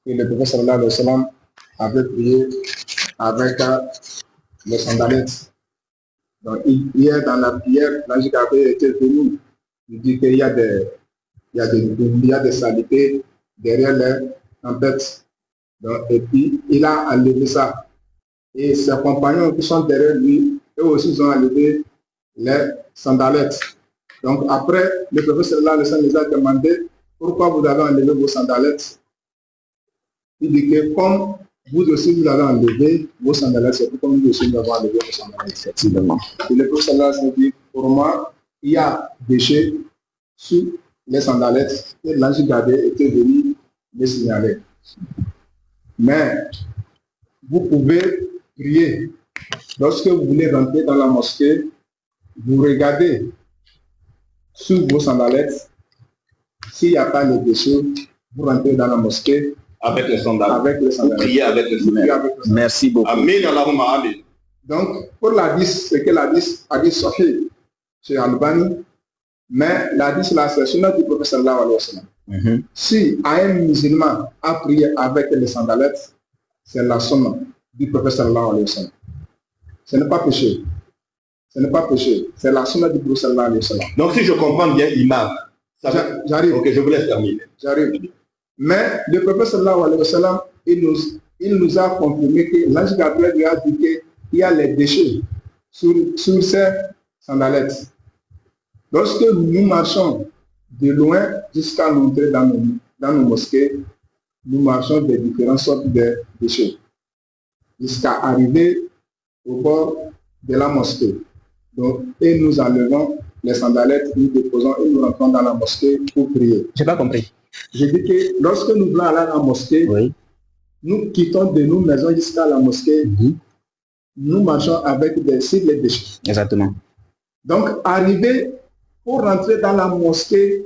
que le prophète sallallahu alayhi wa sallam avait prié avec les sandalettes. Donc, hier, dans la prière, l'ange avait été venu, il dit qu'il y a des saletés derrière les tempêtes. Donc, et puis, il a enlevé ça. Et ses compagnons qui sont derrière lui, eux aussi, ils ont enlevé les sandalettes. Donc, après, le prophète sallallahu alayhi wa sallam les a demandé pourquoi vous avez enlevé vos sandalettes. Il dit que comme vous aussi, vous avez enlevé vos sandalettes, c'est comme nous aussi, nous avons enlevé vos sandalettes. Effectivement. Et le prophète sallallahu alayhi wa sallam dit, pour moi, il y a déchets sous les sandalettes et l'ange gardé était venu les signaler. Mais vous pouvez prier. Lorsque vous voulez rentrer dans la mosquée, vous regardez sous vos sandalettes. S'il n'y a pas de déchets, vous rentrez dans la mosquée avec les sandales. Vous priez avec les sandales. Merci beaucoup. Amen, Allahumma amen. Donc, pour l'hadith, c'est que l'hadith sahih chez Al-Bani, mais l'hadith là, c'est sunnah du prophète sallallahu alayhi wa sallam. Si un musulman a prié avec les sandalettes, c'est la sunnah du prophète sallallahu alayhi wa sallam. Ce n'est pas péché. Ce n'est pas péché. C'est la sunnah du prophète sallallahu alayhi wa sallam. Donc, si je comprends bien, imam. J'arrive. Ok, je vous laisse terminer. J'arrive. Mais le prophète sallallahu alayhi wa sallam, il nous a confirmé que l'ange Gabriel lui a dit qu'il y a les déchets sur ces sandalettes. Lorsque nous marchons de loin jusqu'à l'entrée dans nos mosquées, nous marchons de différentes sortes de déchets jusqu'à arriver au bord de la mosquée. Donc, et nous enlevons les sandalettes, nous déposons et nous rentrons dans la mosquée pour prier. Je n'ai pas compris. Je dis que lorsque nous voulons aller à la mosquée, oui, nous quittons de nos maisons jusqu'à la mosquée, nous marchons avec les déchets. Exactement. Donc, arriver pour rentrer dans la mosquée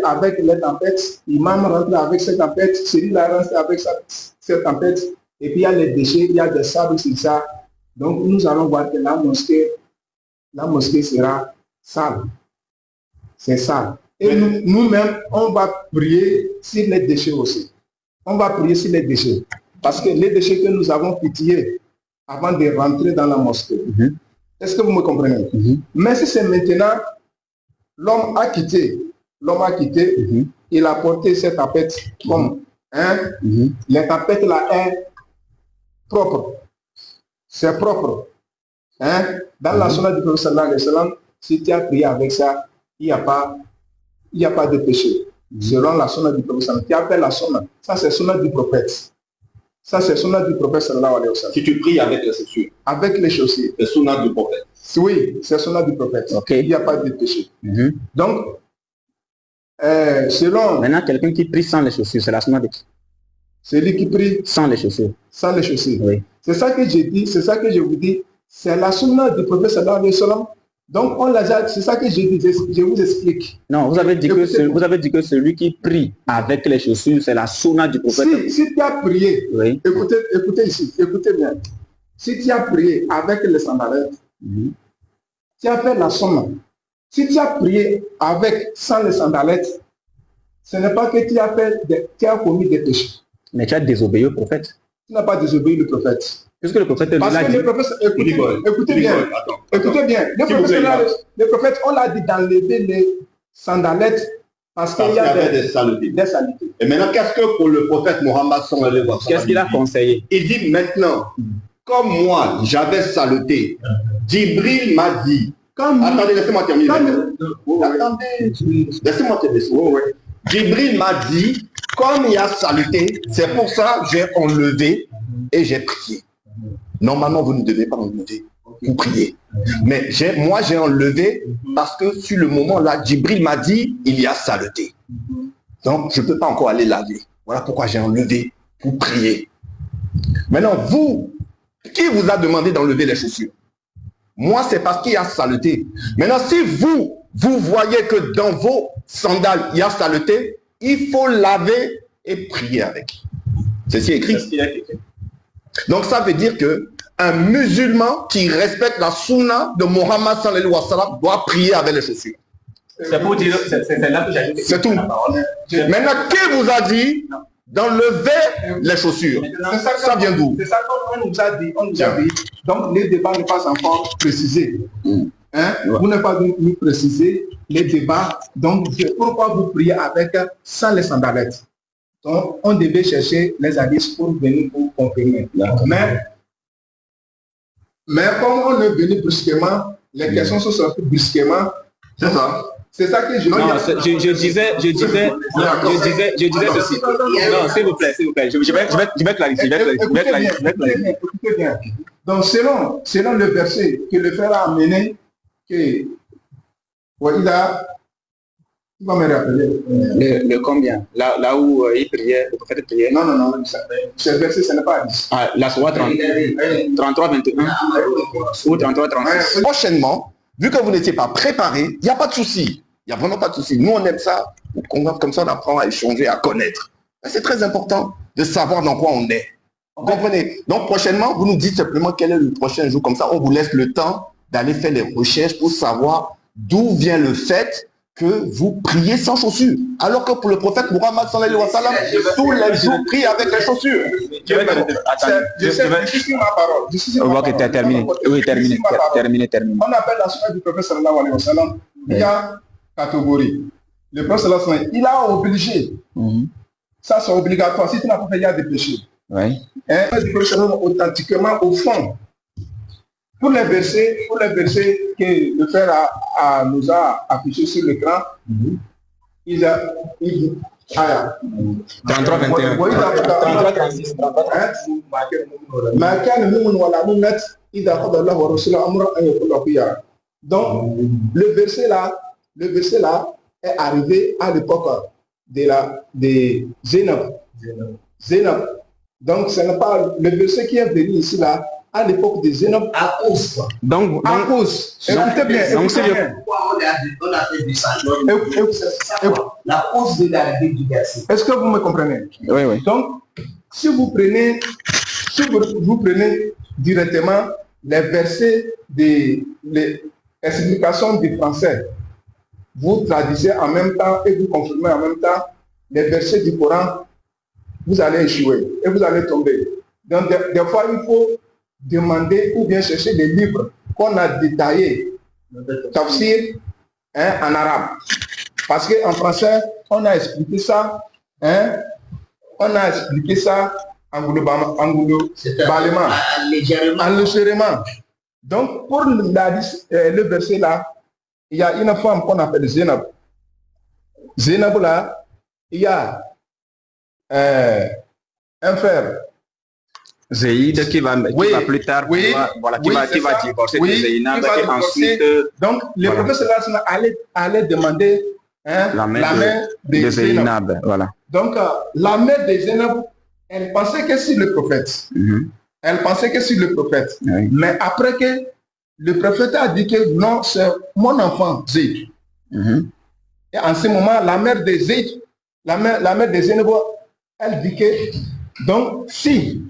avec les tempêtes, l'imam rentre avec ses tempêtes, celui-là rentre avec ses tempêtes, et puis il y a les déchets, il y a des sables sur ça. Donc, nous allons voir que la mosquée sera sale. C'est sale. Et nous-mêmes, on va prier sur les déchets aussi. On va prier sur les déchets. Parce que les déchets que nous avons pitié avant de rentrer dans la mosquée. Est-ce que vous me comprenez? Mais si c'est maintenant, l'homme a quitté, il a porté cette tapette comme, les tapettes là est propre. C'est propre. Dans la sunna du prophète sallallahu alayhi wa sallam, si tu as prié avec ça, il n'y a pas de péché. Selon la sunna du prophète sallallahu alayhi wa sallam, tu appelles la sunna. Ça c'est sunna du prophète. Ça c'est sunna du prophète sallallahu alayhi wa sallam. Si tu pries avec les chaussures. Avec les chaussures. C'est sunna du prophète. Oui, c'est sunna du prophète. Okay. Il n'y a pas de péché. Donc, selon... Maintenant, quelqu'un qui prie sans les chaussures, c'est la sunna de qui? Celui qui prie sans les chaussures. Sans les chaussures. Oui. C'est ça que j'ai dit, c'est ça que je vous dis. C'est la sunna du prophète sallallahu alayhi wa sallam. Donc, c'est ça que j'ai dit, je vous explique. Non, vous avez dit que celui qui prie avec les chaussures, c'est la sunna du prophète. Si tu as prié, oui. Écoutez ici, écoutez bien. Si tu as prié avec les sandalettes, tu as fait la sunna. Si tu as prié sans les sandalettes, ce n'est pas que tu as commis des péchés. Mais tu as désobéi au prophète. Tu n'as pas désobéi le prophète. Puisque le prophète parce que le prophète, écoutez bien. Le prophète, on l'a dit d'enlever les sandalettes parce qu'il y a des saletés. Et maintenant, qu'est-ce que pour le prophète Mohammed qu'est-ce qu'il a conseillé? Il dit maintenant, comme moi, j'avais saleté, Djibril m'a dit, attendez, laissez-moi terminer. Laissez-moi terminer. Djibril m'a dit, comme il y a saleté, c'est pour ça que j'ai enlevé et j'ai prié. Normalement, vous ne devez pas enlever, vous priez. Mais moi, j'ai enlevé parce que sur le moment là, Djibril m'a dit, il y a saleté. Donc, je ne peux pas encore aller laver. Voilà pourquoi j'ai enlevé pour prier. Maintenant, vous, Qui vous a demandé d'enlever les chaussures? Moi, c'est parce qu'il y a saleté. Maintenant, si vous voyez que dans vos sandales, il y a saleté, il faut laver et prier avec. Ceci est écrit. Donc, ça veut dire que un musulman qui respecte la sunna de Mohammed sallallahu alayhi wa sallam doit prier avec les chaussures. C'est pour dire, c'est là que j'ai... C'est tout. Maintenant, qui vous a dit d'enlever les chaussures? Ça vient d'où? C'est ça qu'on nous a dit. Donc, les débats ne pas encore précisés. Hein? Vous n'avez pas nous préciser les débats. Donc, pourquoi vous priez avec sans les sandalettes? Donc, on devait chercher les hadiths pour venir pour confirmer. Mais comme on est venu brusquement, les questions sont sorties brusquement. C'est ça. C'est ça que je disais ceci. Non, s'il vous plaît. Je vais clarifier. Écoutez bien. Donc, selon le verset que le frère a amené, que il va me rappeler. Le combien? Là où il priait, le prophète priait. Non. Ce verset, ce n'est pas 10. Ah, la Sourate 33, 21 ou 33, 36. Prochainement, vu que vous n'étiez pas préparé, il n'y a pas de souci. Il n'y a vraiment pas de souci. Nous, on aime ça. Comme ça, on apprend à échanger, à connaître. C'est très important de savoir dans quoi on est. Vous comprenez? Donc, prochainement, vous nous dites simplement quel est le prochain jour. Comme ça, on vous laisse le temps d'aller faire les recherches pour savoir d'où vient le fait que vous priez sans chaussures. Alors que pour le prophète Mohammed sallallahu alayhi wa sallam, tous les jours prient avec les chaussures. Je ma parole. On voit que tu as terminé. Oui, terminé. On appelle la sunna du prophète sallallahu alayhi wa sallam. Il y a catégorie. Le prophète sallallahu alayhi wa sallam, il a obligé. Ça, c'est obligatoire. Si tu n'as pas fait, il y a des péchés. Oui. Du prophète authentiquement au fond. Pour les versets que le frère nous a affichés sur l'écran, il a 33, 21. 33, 36. Donc, le verset là est arrivé à l'époque de Zénab. Donc, ce n'est pas le verset qui est venu ici là. À l'époque des Zénob, à cause. Donc, écoutez bien. Donc, c'est pourquoi on a fait du changement? La cause de l'arrivée du verset. Est-ce que vous me comprenez? Oui. Donc, si vous prenez directement les versets les explications du français, vous traduisez en même temps et vous confirmez en même temps les versets du Coran, vous allez échouer et vous allez tomber. Donc, des fois, il faut demander ou bien chercher des livres qu'on a détaillés, tafsir en arabe. Parce qu'en français, on a expliqué ça, légèrement. Donc, pour le verset là, il y a une femme qu'on appelle Zénab. Zénab là, il y a un frère. Zéïd qui va plus tard, qui va divorcer de Zéinab et ensuite... Donc, le professeur allait demander la main de Zéinab. Voilà. Donc, la mère de Zéinab, elle pensait que c'est le prophète. Mais après que le prophète a dit que non, c'est mon enfant, Zéid. Et en ce moment, la mère de Zéid, la mère de Zéinab, elle dit que, donc, si...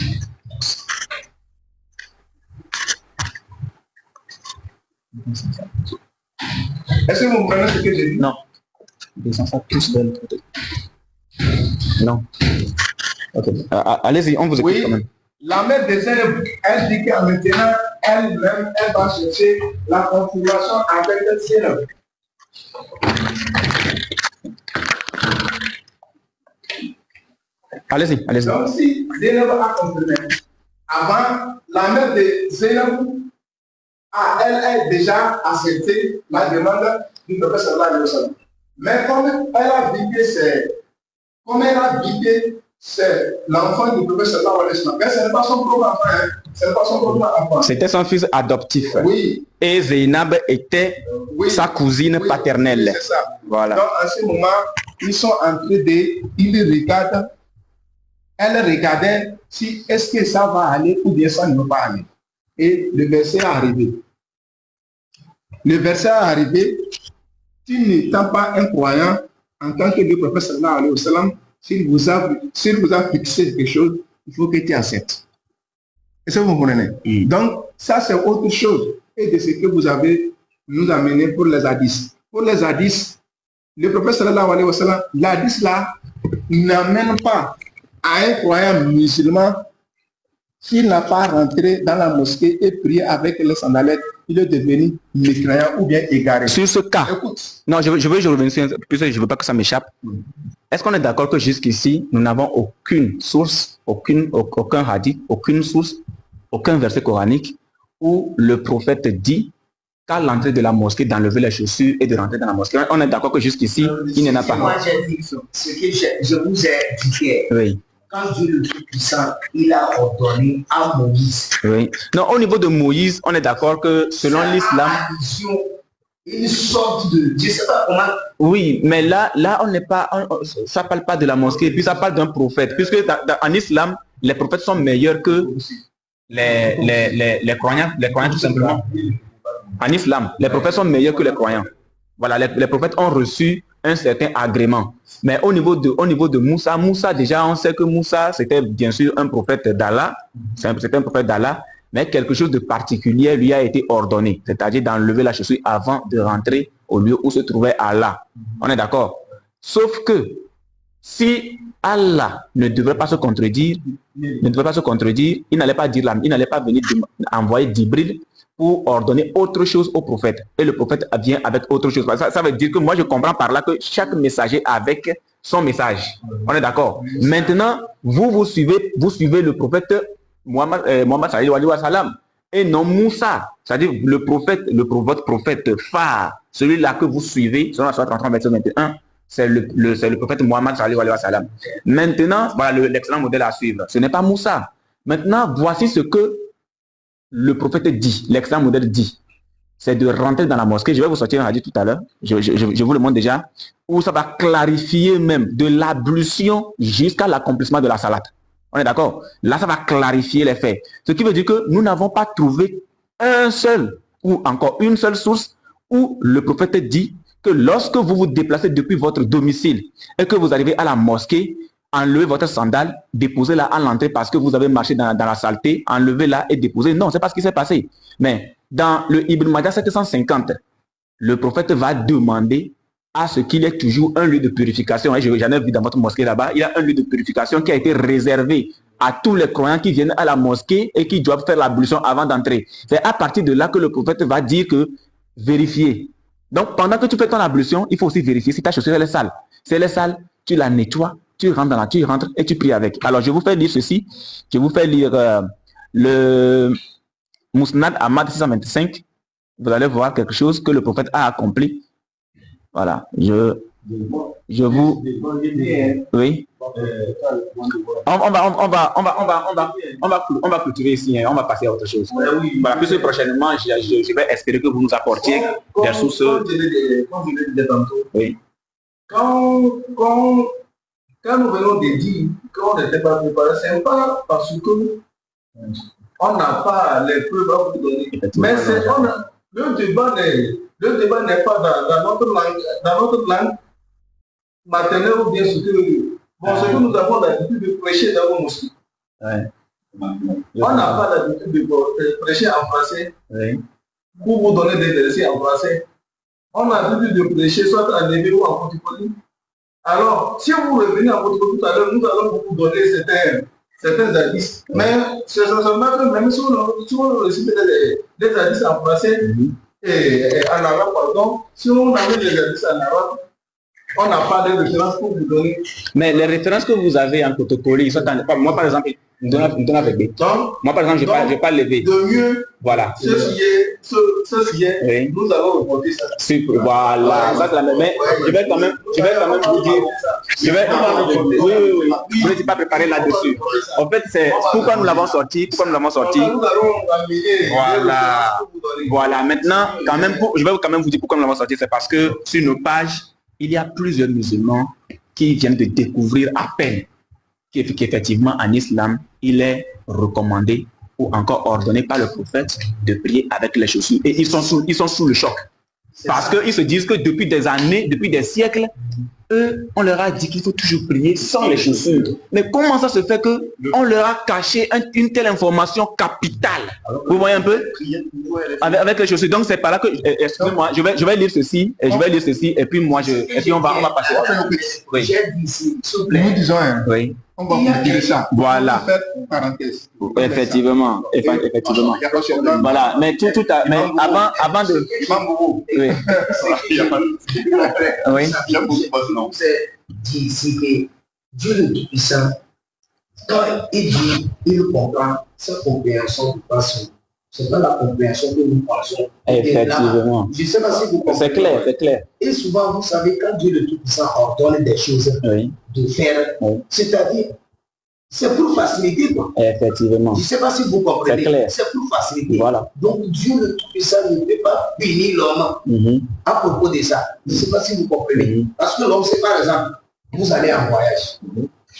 Est-ce que vous comprenez ce que j'ai dit? Non. Non. Ok. Allez-y, on vous écoute quand même. La mère des élèves, elle dit que maintenant, elle-même, elle va chercher la confirmation avec les élèves. Allez-y. Donc, si Zénab a confirmé, avant, la mère de Zénab, elle a déjà accepté la demande du prophète sallallahu alayhi wa sallam. Mais comme elle a dit que c'est l'enfant du prophète sallallahu alayhi wa sallam, mais ce n'est pas son propre enfant. C'était son fils adoptif. Oui. Et Zéinab était sa cousine paternelle. C'est ça. Voilà. Donc, en ce moment, ils sont en train de... Ils regardent elle regardait si est-ce que ça va aller ou bien ça ne va pas aller. Et le verset est arrivé. Le verset est arrivé. Tu n'étant pas un croyant, en tant que le prophète sallallahu alayhi wa sallam, s'il vous a fixé quelque chose, il faut que tu acceptes. Est-ce que vous comprenez? Donc, ça c'est autre chose. Et de ce que vous avez nous amené pour les hadiths. Pour les hadiths, le prophète sallallahu alayhi wa sallam, l'hadith là n'amène pas à un croyant musulman qui n'a pas rentré dans la mosquée et prié avec les sandalettes, il est devenu mécréant ou bien égaré. Sur ce cas, écoute, non, je veux revenir sur, puisque je ne veux pas que ça m'échappe. Est-ce qu'on est d'accord que jusqu'ici, nous n'avons aucune source, aucun hadith, aucune source, aucun verset coranique où le prophète dit qu'à l'entrée de la mosquée, d'enlever les chaussures et de rentrer dans la mosquée? On est d'accord que jusqu'ici, il n'y en a pas. Moi, j'ai dit ce que je vous ai dit. Oui. Quand Dieu le Tout-Puissant, il a ordonné à Moïse. Oui. Non, au niveau de Moïse, on est d'accord que selon l'islam... Une sorte de... Je ne sais pas comment... Oui, mais là on n'est pas... ça ne parle pas de la mosquée, puis ça parle d'un prophète. Puisque en islam, les prophètes sont meilleurs que les croyants tout simplement. En islam, les prophètes sont meilleurs que les croyants. Voilà, les prophètes ont reçu un certain agrément. Mais au niveau de Moussa, déjà, on sait que Moussa, c'était bien sûr un prophète d'Allah. C'était un prophète d'Allah, mais quelque chose de particulier lui a été ordonné, c'est-à-dire d'enlever la chaussure avant de rentrer au lieu où se trouvait Allah. On est d'accord? Sauf que, si Allah ne devrait pas se contredire, il n'allait pas venir envoyer Jibril pour ordonner autre chose au prophète. Et le prophète vient avec autre chose. Ça veut dire que moi, je comprends par là que chaque messager avec son message. On est d'accord? Maintenant, vous suivez le prophète Mohammed sallallahu alayhi wa sallam et non Moussa. C'est-à-dire votre prophète phare, celui-là que vous suivez, selon la sourate 33, verset 21, c'est le prophète Mohammed sallallahu alayhi wa sallam. Maintenant, voilà l'excellent modèle à suivre. Ce n'est pas Moussa. Maintenant, voici ce que le prophète dit, l'excellent modèle dit, c'est de rentrer dans la mosquée. Je vais vous sortir un hadith tout à l'heure, je vous le montre déjà, où ça va clarifier même de l'ablution jusqu'à l'accomplissement de la salate. On est d'accord? Là, ça va clarifier les faits. Ce qui veut dire que nous n'avons pas trouvé un seul ou encore une seule source où le prophète dit que lorsque vous vous déplacez depuis votre domicile et que vous arrivez à la mosquée, enlevez votre sandale, déposez-la à l'entrée parce que vous avez marché dans la saleté, enlevez-la et déposez. Non, c'est pas ce qui s'est passé. Mais dans le Ibn Majah 750, le prophète va demander à ce qu'il y ait toujours un lieu de purification. J'en ai vu dans votre mosquée là-bas, il y a un lieu de purification qui a été réservé à tous les croyants qui viennent à la mosquée et qui doivent faire l'ablution avant d'entrer. C'est à partir de là que le prophète va dire que vérifiez. Donc pendant que tu fais ton ablution, il faut aussi vérifier si ta chaussure elle est sale. Si elle est sale, tu la nettoies. Tu rentres et tu pries avec. Alors, je vous fais lire ceci. Je vous fais lire le Mousnad Ahmad 625. Vous allez voir quelque chose que le prophète a accompli. Voilà. Je vous... Oui. On va clôturer ici. On va passer à autre chose. Voilà. Puisque prochainement, je vais espérer que vous nous apportiez des sources. Oui. Quand nous venons de dire qu'on n'était pas préparé, c'est pas parce que on n'a pas les preuves à vous donner. Mais le débat n'est pas dans notre langue maternelle ou bien ce que nous avons l'habitude de prêcher dans vos mosquées. Ouais. On n'a pas l'habitude de prêcher en français pour vous donner des versets en français. On a l'habitude de prêcher soit en hébreu ou en portugais. Alors, si vous revenez à votre tout à l'heure, nous allons vous donner certains hadiths. Mais c'est seulement que même si on récite des hadiths en français et en arabe, pardon, si on avait des hadiths en arabe, on n'a pas de références pour vous donner. Mais les références que vous avez en protocole, ils sont moi par exemple, moi par exemple, je vais pas lever. De mieux, voilà. Ce qui est, nous allons reporter ça. Voilà, ça c'est la même. Mais je vais quand même vous dire. Vous n'êtes pas préparé là-dessus. En fait, c'est pourquoi nous l'avons sorti. Voilà. Maintenant, je vais quand même vous dire pourquoi nous l'avons sorti. C'est parce que sur nos pages, il y a plusieurs musulmans qui viennent de découvrir à peine qu'effectivement en islam, il est recommandé ou encore ordonné par le prophète de prier avec les chaussures. Et ils sont sous le choc. Parce qu'ils se disent que depuis des années, depuis des siècles, eux, on leur a dit qu'il faut toujours prier sans les chaussures. Mais comment ça se fait qu'on leur a caché une telle information capitale? Vous voyez un peu? Avec les chaussures. Donc c'est par là que, excusez-moi, je vais lire ceci, et je vais lire ceci, et puis moi, et puis on va passer. Oui. Nous disons, oui. On va vous dire ça. Voilà. Effectivement. Effectivement. Voilà. Mais mais avant de. Oui. Oui. Dit ici que Dieu le Tout-Puissant, quand il dit, il comprend, sa compréhension passe. C'est pas la compréhension que nous pensons. Effectivement. Je sais pas si vous comprenez. C'est clair, c'est clair. Et souvent, vous savez, quand Dieu le Tout-Puissant ordonne des choses de faire, c'est-à-dire, c'est pour faciliter, quoi. Effectivement. Je ne sais pas si vous comprenez. C'est pour faciliter. Voilà. Donc, Dieu le Tout-Puissant ne peut pas bénir l'homme à propos de ça. Je ne sais pas si vous comprenez. Parce que l'homme, c'est par exemple, vous allez en voyage.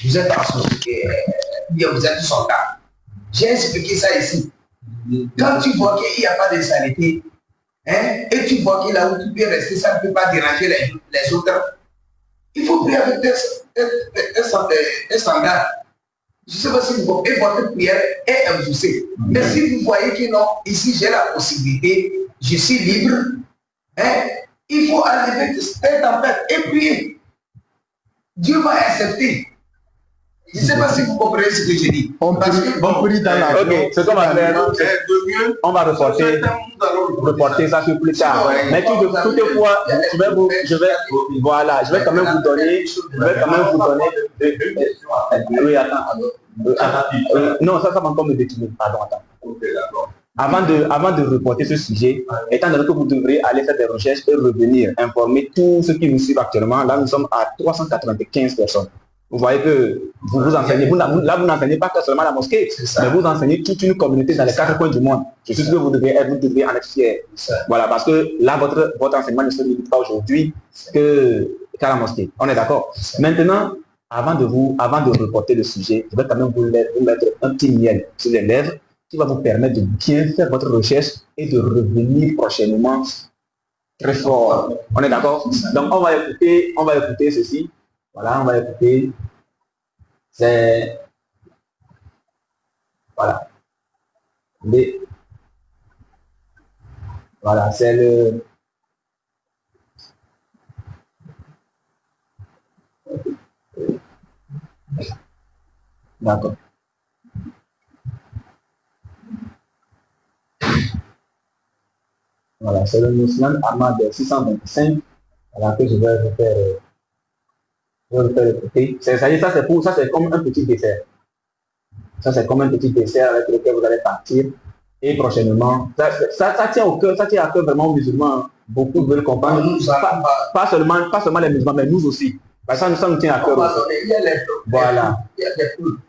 Vous êtes en société, vous êtes sur cas. J'ai expliqué ça ici. Quand tu vois qu'il n'y a pas de saleté, et tu vois que là où tu peux rester, ça ne peut pas déranger les autres, il faut prier avec un standard. Je ne sais pas si vous comprenez, votre prière est exaucée. Mais si vous voyez que non, ici j'ai la possibilité, je suis libre, il faut enlever cette tempête et prier. Dieu va accepter. Je ne sais pas si vous comprenez ce que je dis. On prie dans la ok, ce qu'on va faire, on va reporter ça sur plus tard. Mais toutefois, je vais quand même vous donner, oui, attends. Non, ça va encore me détourner. Pardon, attends. Avant de reporter ce sujet, étant donné que vous devrez aller faire des recherches et revenir informer tous ceux qui nous suivent actuellement, là nous sommes à 395 personnes. Vous voyez que vous enseignez, vous n'enseignez pas seulement la mosquée, mais vous enseignez toute une communauté dans les 4 coins du monde. Je suis sûr que vous devez en être fiers. Voilà, parce que là, votre enseignement ne se limite pas aujourd'hui qu'à la mosquée. On est d'accord? Maintenant, avant de reporter le sujet, je vais quand même vous mettre un petit miel sur les lèvres qui va vous permettre de bien faire votre recherche et de revenir prochainement très fort. On est d'accord? Donc, on va écouter ceci. Voilà, on va écouter. C'est... Voilà. Voilà, c'est le... D'accord. Voilà, c'est le musulman Ahmad 625. Voilà, que je vais refaire. Ça c'est comme un petit dessert. Ça c'est comme un petit dessert avec lequel vous allez partir. Et prochainement, ça tient au cœur, ça tient à cœur vraiment aux musulmans. Beaucoup veulent comprendre. Pas seulement les musulmans, mais nous aussi. Parce que ça nous tient à cœur. Voilà.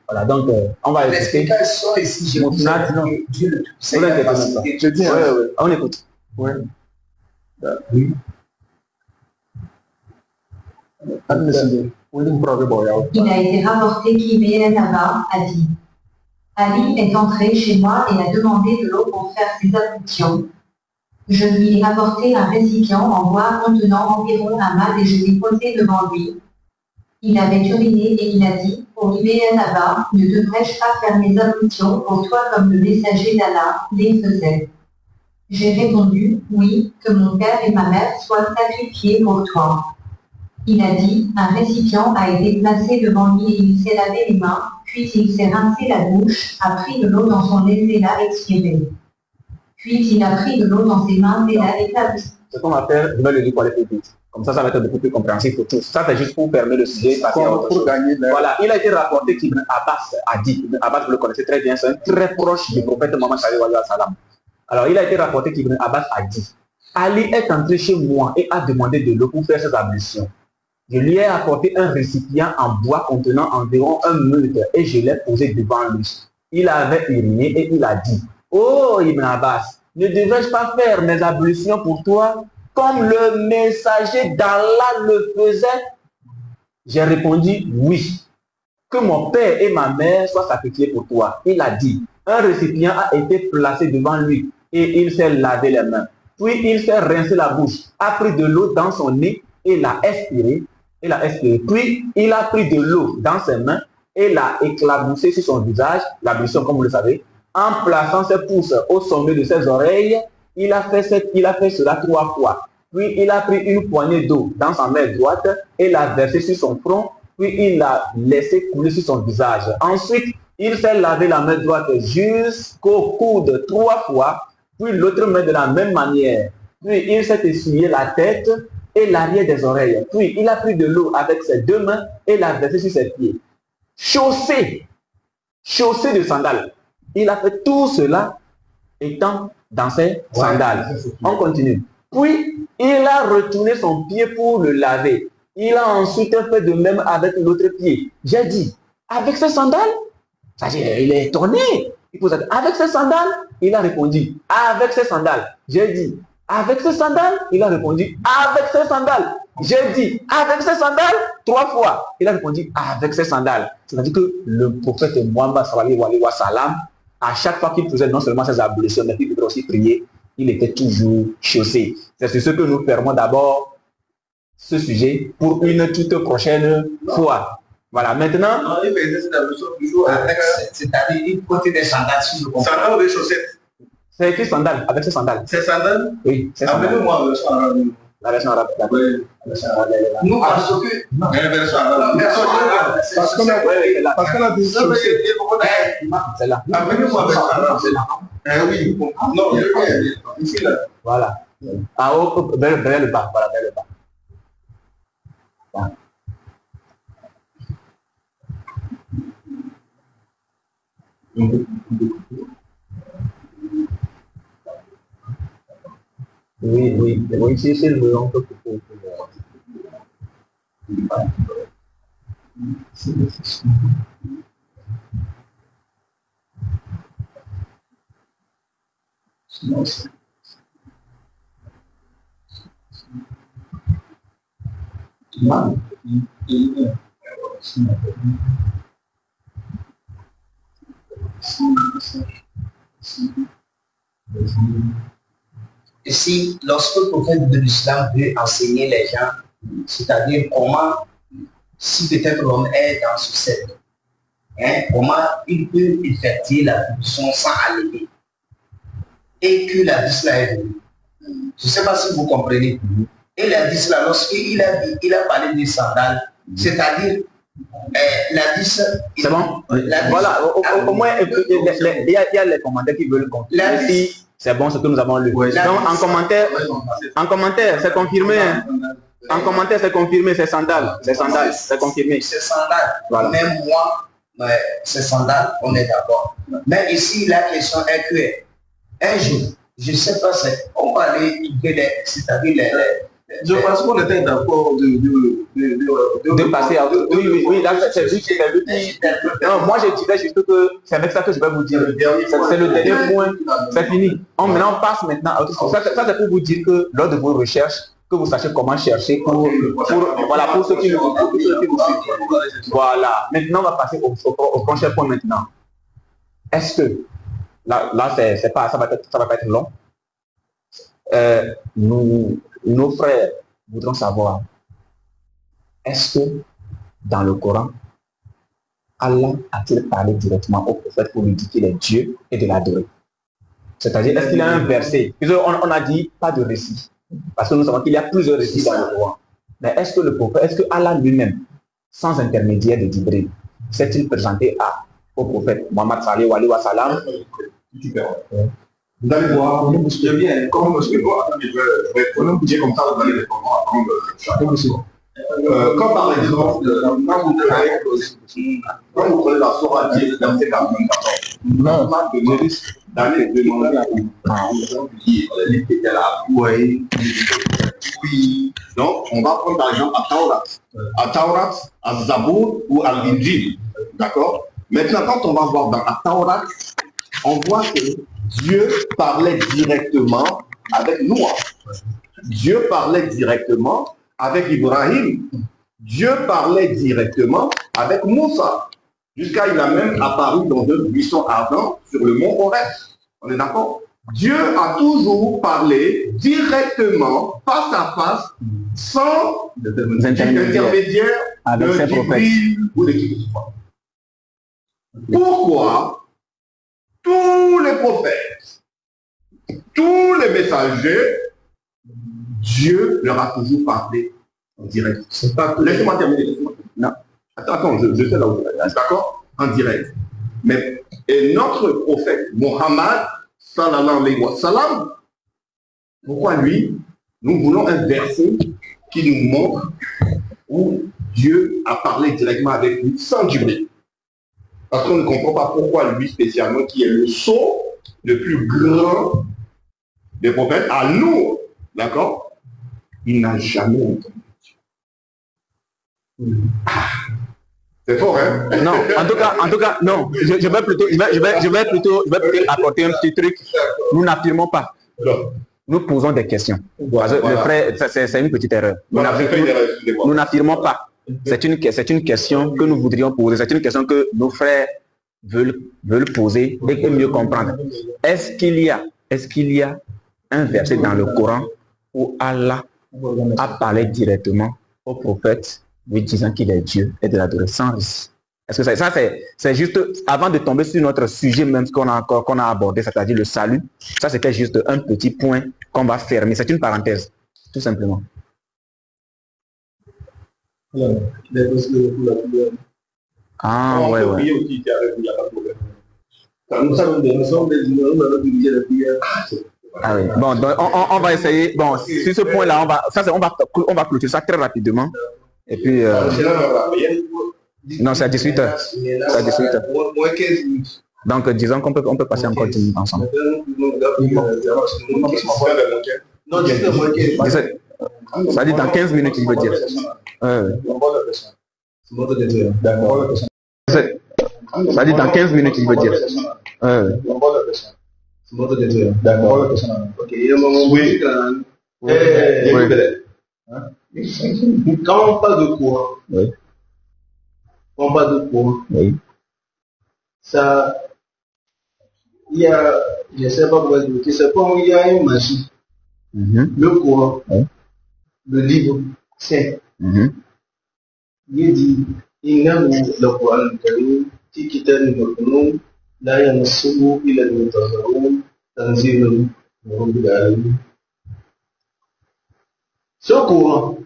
Voilà, donc on va écouter. On écoute. Oui. Il a été rapporté qu'Ibn Naba a dit: Ali est entré chez moi et a demandé de l'eau pour faire ses ablutions. Je lui ai apporté un récipient en bois contenant environ un mât et je l'ai posé devant lui. Il avait uriné et il a dit: Pour Ibn Naba, ne devrais-je pas faire mes ablutions pour toi comme le messager d'Allah les faisait? J'ai répondu: Oui, que mon père et ma mère soient sacrifiés pour toi. Il a dit: Un récipient a été placé devant lui et il s'est lavé les mains, puis il s'est rincé la bouche, a pris de l'eau dans son nez et l'a expiré. Puis il a pris de l'eau dans ses mains et l'a établi. Ce qu'on va faire, je vais le dire pour aller plus vite. Comme ça va être beaucoup plus compréhensible pour tous. Ça, c'est juste pour permettre le sujet passer à autre chose. Voilà, il a été rapporté qu'Ibn Abbas a dit, Ibn Abbas, vous le connaissez très bien, c'est un très proche du prophète Mohammed sallallahu alayhi wa sallam. Alors, il a été rapporté qu'Ibn Abbas a dit: Ali est entré chez moi et a demandé de l'eau pour faire ses ablutions. Je lui ai apporté un récipient en bois contenant environ 1 meute et je l'ai posé devant lui. Il avait uriné et il a dit: Oh Ibn Abbas, ne devrais-je pas faire mes ablutions pour toi comme le messager d'Allah le faisait? J'ai répondu: Oui. que mon père et ma mère soient sacrifiés pour toi. Il a dit, un récipient a été placé devant lui et il s'est lavé les mains. Puis il s'est rincé la bouche, a pris de l'eau dans son nez et l'a expiré. Puis il a pris de l'eau dans ses mains et l'a éclaboussé sur son visage, l'ablution comme vous le savez, en plaçant ses pouces au sommet de ses oreilles. Il a fait cela 3 fois. Puis il a pris une poignée d'eau dans sa main droite et l'a versé sur son front. Puis il l'a laissé couler sur son visage. Ensuite, il s'est lavé la main droite jusqu'au coude 3 fois, puis l'autre main de la même manière. Puis il s'est essuyé la tête et l'arrière des oreilles. Puis il a pris de l'eau avec ses 2 mains et l'a versé sur ses pieds. Chaussé de sandales. Il a fait tout cela étant dans ses sandales. On continue. Puis il a retourné son pied pour le laver. Il a ensuite fait de même avec l'autre pied. J'ai dit, avec ses sandales? C'est-à-dire, il est étonné. Il pose avec ses sandales? Il a répondu, avec ses sandales. J'ai dit, avec ses sandales? Il a répondu, avec ses sandales. J'ai dit, avec ses sandales? 3 fois. Il a répondu, avec ses sandales. C'est-à-dire que le prophète Mohammed sallallahu alayhi wa sallam, à chaque fois qu'il faisait non seulement ses ablutions, mais qu'il devait aussi prier, il était toujours chaussé. C'est sur ce que nous fermons d'abord ce sujet pour une toute prochaine fois. Voilà, maintenant. Il faisait cette ablution toujours avec, c'est-à-dire il portait des sandales sur le corps. Sandales ou des chaussettes? C'est écrit sandales, avec ses sandales. C'est sandales? Oui, c'est sandales. Appelez-moi la version arabe. La version arabe, d'accord. Oui. Nous, parce que. Non, la version arabe. Parce qu'on a dit c'est là. Appelez-moi la version arabe. Oui. Non, ici là. Voilà. En haut, vers le bas. Voilà, vers le bas. Voilà. Oui, c'est le nom que vous Ici, lorsque le prophète de l'islam veut enseigner les gens, c'est-à-dire comment, si peut-être l'homme est dans ce cercle, comment il peut effectuer la punition sans aller et que la vie est venue. Je ne sais pas si vous comprenez. Et la vie là, lorsqu'il a parlé des sandales, c'est-à-dire la vie, c'est bon. Voilà, au moins il y a les commentaires qui veulent confirmer si c'est bon ce que nous avons lu. Donc en commentaire, c'est confirmé. En commentaire, c'est confirmé, c'est sandales. C'est sandales, c'est confirmé. C'est sandales. Voilà. Même moi, c'est sandales, on est d'accord. Mais ici, la question est que un jour, je ne sais pas, on va aller trouver c'est-à-dire je pense qu'on était d'accord de passer à autre. Oui, là, c'est lui qui non, moi, je dirais juste que c'est avec ça que je vais vous dire. C'est le dernier point. C'est fini. Maintenant, on passe maintenant à autre chose. Ça, c'est pour vous dire que lors de vos recherches, que vous sachiez comment chercher pour ceux qui vous suivent. Voilà. Maintenant, on va passer au prochain point maintenant. Est-ce que, là c'est pas, ça va pas être long. Nos frères voudront savoir, est-ce que dans le Coran, Allah a-t-il parlé directement au prophète pour lui dire qu'il est Dieu et de l'adorer? C'est-à-dire, est-ce qu'il y a un verset? On a dit pas de récit, parce que nous savons qu'il y a plusieurs récits dans le Coran. Mais est-ce que le prophète, est-ce que Allah lui-même, sans intermédiaire de Jibril, s'est-il présenté au prophète Mohammed sallallahu alayhi wa sallam? Vous allez voir, je viens, comme je vais dire comme ça, vous allez répondre à prendre chacun. Comme par exemple, quand vous prenez la Sourate 10, verset 94, on a demandé d'aller demander à les livres qui étaient là. Oui. Donc, on va prendre par exemple à Taurat, à Zabour ou à l'Injil. D'accord? Maintenant, quand on va voir dans à Taurat, on voit que Dieu parlait directement avec Noah. Dieu parlait directement avec Ibrahim. Dieu parlait directement avec Moussa. Jusqu'à il a même apparu dans un buisson ardent sur le mont Horeb. On est d'accord? Dieu a toujours parlé directement, face à face, sans intermédiaire avec ses prophètes ou de qui que ce soit. Pourquoi tous les prophètes, tous les messagers, Dieu leur a toujours parlé en direct? Laissez-moi terminer. Non. Attends, je sais là où vous êtes. D'accord? En direct. Mais et notre prophète Mohammed, sallallahu alayhi wa sallam, pourquoi lui, nous voulons un verset qui nous montre où Dieu a parlé directement avec lui sans Jibril. Parce qu'on ne comprend pas pourquoi lui spécialement, qui est le sceau le plus grand des prophètes, à nous, d'accord, il n'a jamais entendu Dieu. C'est fort, hein? Non, en tout cas, non. Je vais plutôt apporter un petit truc. Nous n'affirmons pas. Nous posons des questions. Parce que le frère, c'est une petite erreur. Nous n'affirmons pas. C'est une question que nous voudrions poser. C'est une question que nos frères veulent poser et mieux comprendre. Est-ce qu'il y a un verset dans le Coran où Allah a parlé directement au prophète, lui disant qu'il est Dieu et de l'adorer sans risque? Est-ce que ça c'est juste avant de tomber sur notre sujet même qu'on a abordé, c'est-à-dire le salut? Ça c'était juste un petit point qu'on va fermer. C'est une parenthèse, tout simplement. Ah ouais. Ah oui. Bon, donc on va essayer. Bon, sur ce point-là, on va clôturer ça très rapidement. Et puis non, c'est à 18h. C'est à 18h. Donc disons qu'on peut passer encore 10 minutes ensemble. Ça dit dans 15 minutes, il veut dire. Ça dit dans 15 minutes, il veut dire. Quand on parle de courant, ça, il y a, je ne sais pas pourquoi dire, c'est comme il y a une magie. Le courant, le livre saint, il dit, il y a le Coran الكريم في كتاب مكنون لا يمسه إلا المطهرون تنزيل من رب العالمين. Ce courant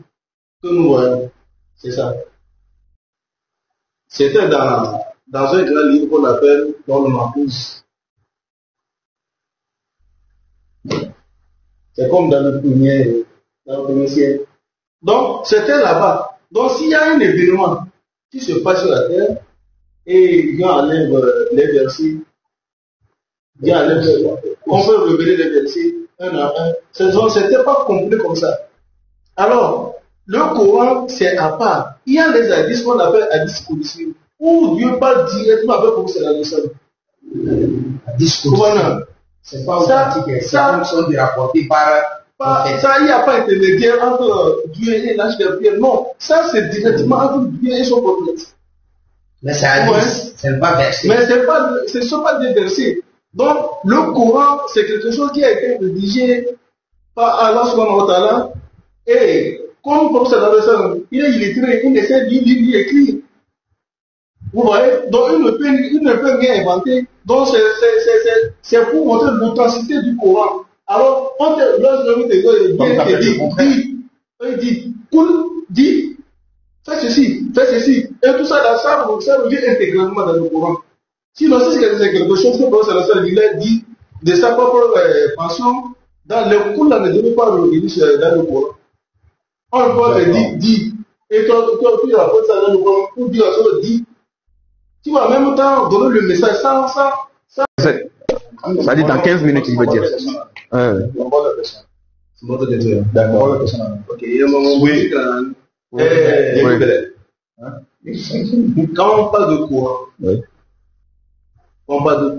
que nous voyons, c'est ça. C'était dans un grand livre qu'on appelle dans le Mahfouz. C'est comme dans le premier siècle. Donc, c'était là-bas. Donc, s'il y a un événement qui se passe sur la terre, et il enlève les versets, on peut révéler les versets un à un. C'était pas complet comme ça. Alors, le Coran, c'est à part. Il y a des hadiths qu'on appelle hadiths qudsi, où Dieu parle directement avec vous, c'est la leçon. Hadiths qudsi. C'est pas automatique. Ça sont rapportés par ça, il n'y a pas intermédiaire entre Dieu et l'ange Gabriel. Non, ça c'est directement entre Dieu et son prophète. Mais c'est hadith, c'est pas versé. Mais ce ne sont pas des versets. Donc, le Coran, c'est quelque chose qui a été rédigé par Allah subhanahu wa ta'ala. Et comme le prophète, il est illettré, il essaie de lire, écrire. Vous voyez? Donc il ne peut rien inventer. Donc c'est pour montrer l'authenticité du Coran. Alors, lorsque il dit, dit, fais ceci, et tout ça, ça revient intégralement dans le Coran. Sinon, si c'est quelque chose que le prophète dit de sa propre façon, dans le Coran, ne devait pas revenir dans le Coran. On peut dit, et tu rapportes ça dans le Coran, pour dire ça, dit. Tu vas en même temps donner le message sans. Ça dit dans 15 minutes, il veut dire. D'accord. Ok, oui. Quand on parle de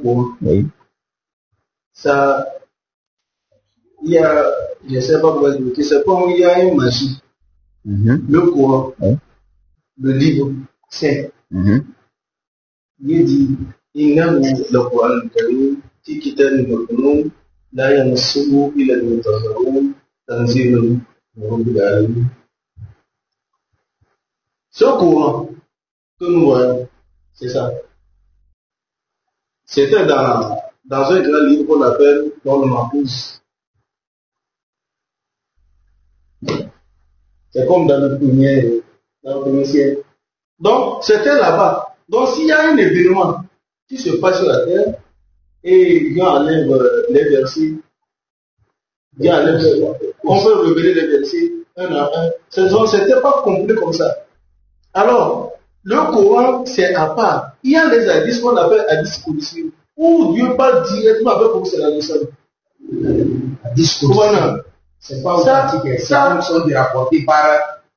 courant, ça, il y a, je ne sais pas pourquoi dire, c'est comme il y a une magie. Le courant, le livre saint, il dit, إنه القرآن الكريم في كتاب مكنون لا يمسه إلا المطهرون تنزيل من رب العالمين. Ce Coran que nous voyons, c'est ça. C'était dans un grand livre qu'on appelle dans le Mahfouz. C'est comme dans le premier siècle. Donc, c'était là-bas. Donc, s'il y a un événement qui se passe sur la terre, et il y a les versets, on peut révéler les versets un à un. C'était pas complet comme ça. Alors, le Coran, c'est à part. Il y a les hadiths qu'on appelle hadiths qudsi, où Dieu parle directement avec vous, c'est la leçon. Hadiths qudsi. C'est pas authentique, c'est comme ça de rapporter par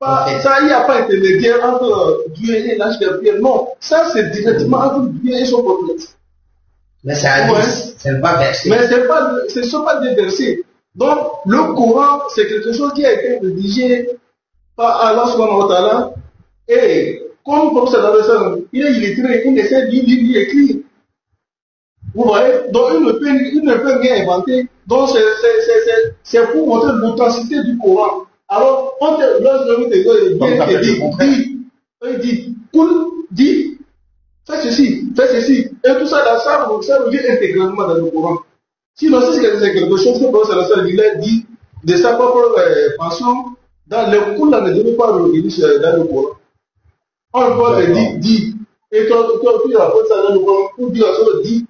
ça, il n'y a pas intermédiaire entre Dieu et l'ange Gabriel. Non, ça c'est directement entre Dieu et son prophète. Mais c'est hadith, c'est pas versé. Mais ce ne sont pas des versets. Donc, le Coran, c'est quelque chose qui a été rédigé par Allah subhanahu wa ta'ala. Et comme le prophète, il est illettré, il essaie de lire, écrire. Vous voyez? Donc, il ne peut rien inventer. Donc, c'est pour montrer l'authenticité du Coran. Alors, lorsque il dit, dit, fais ceci, et tout ça, ça revient intégralement dans le Coran. Sinon, si c'est quelque chose que le prophète dit de sa propre pension, dans le Coran, ne devait pas revenir dans le Coran. On peut te dire, et toi, tu rapportes ça dans le Coran, pour dire ça, dit,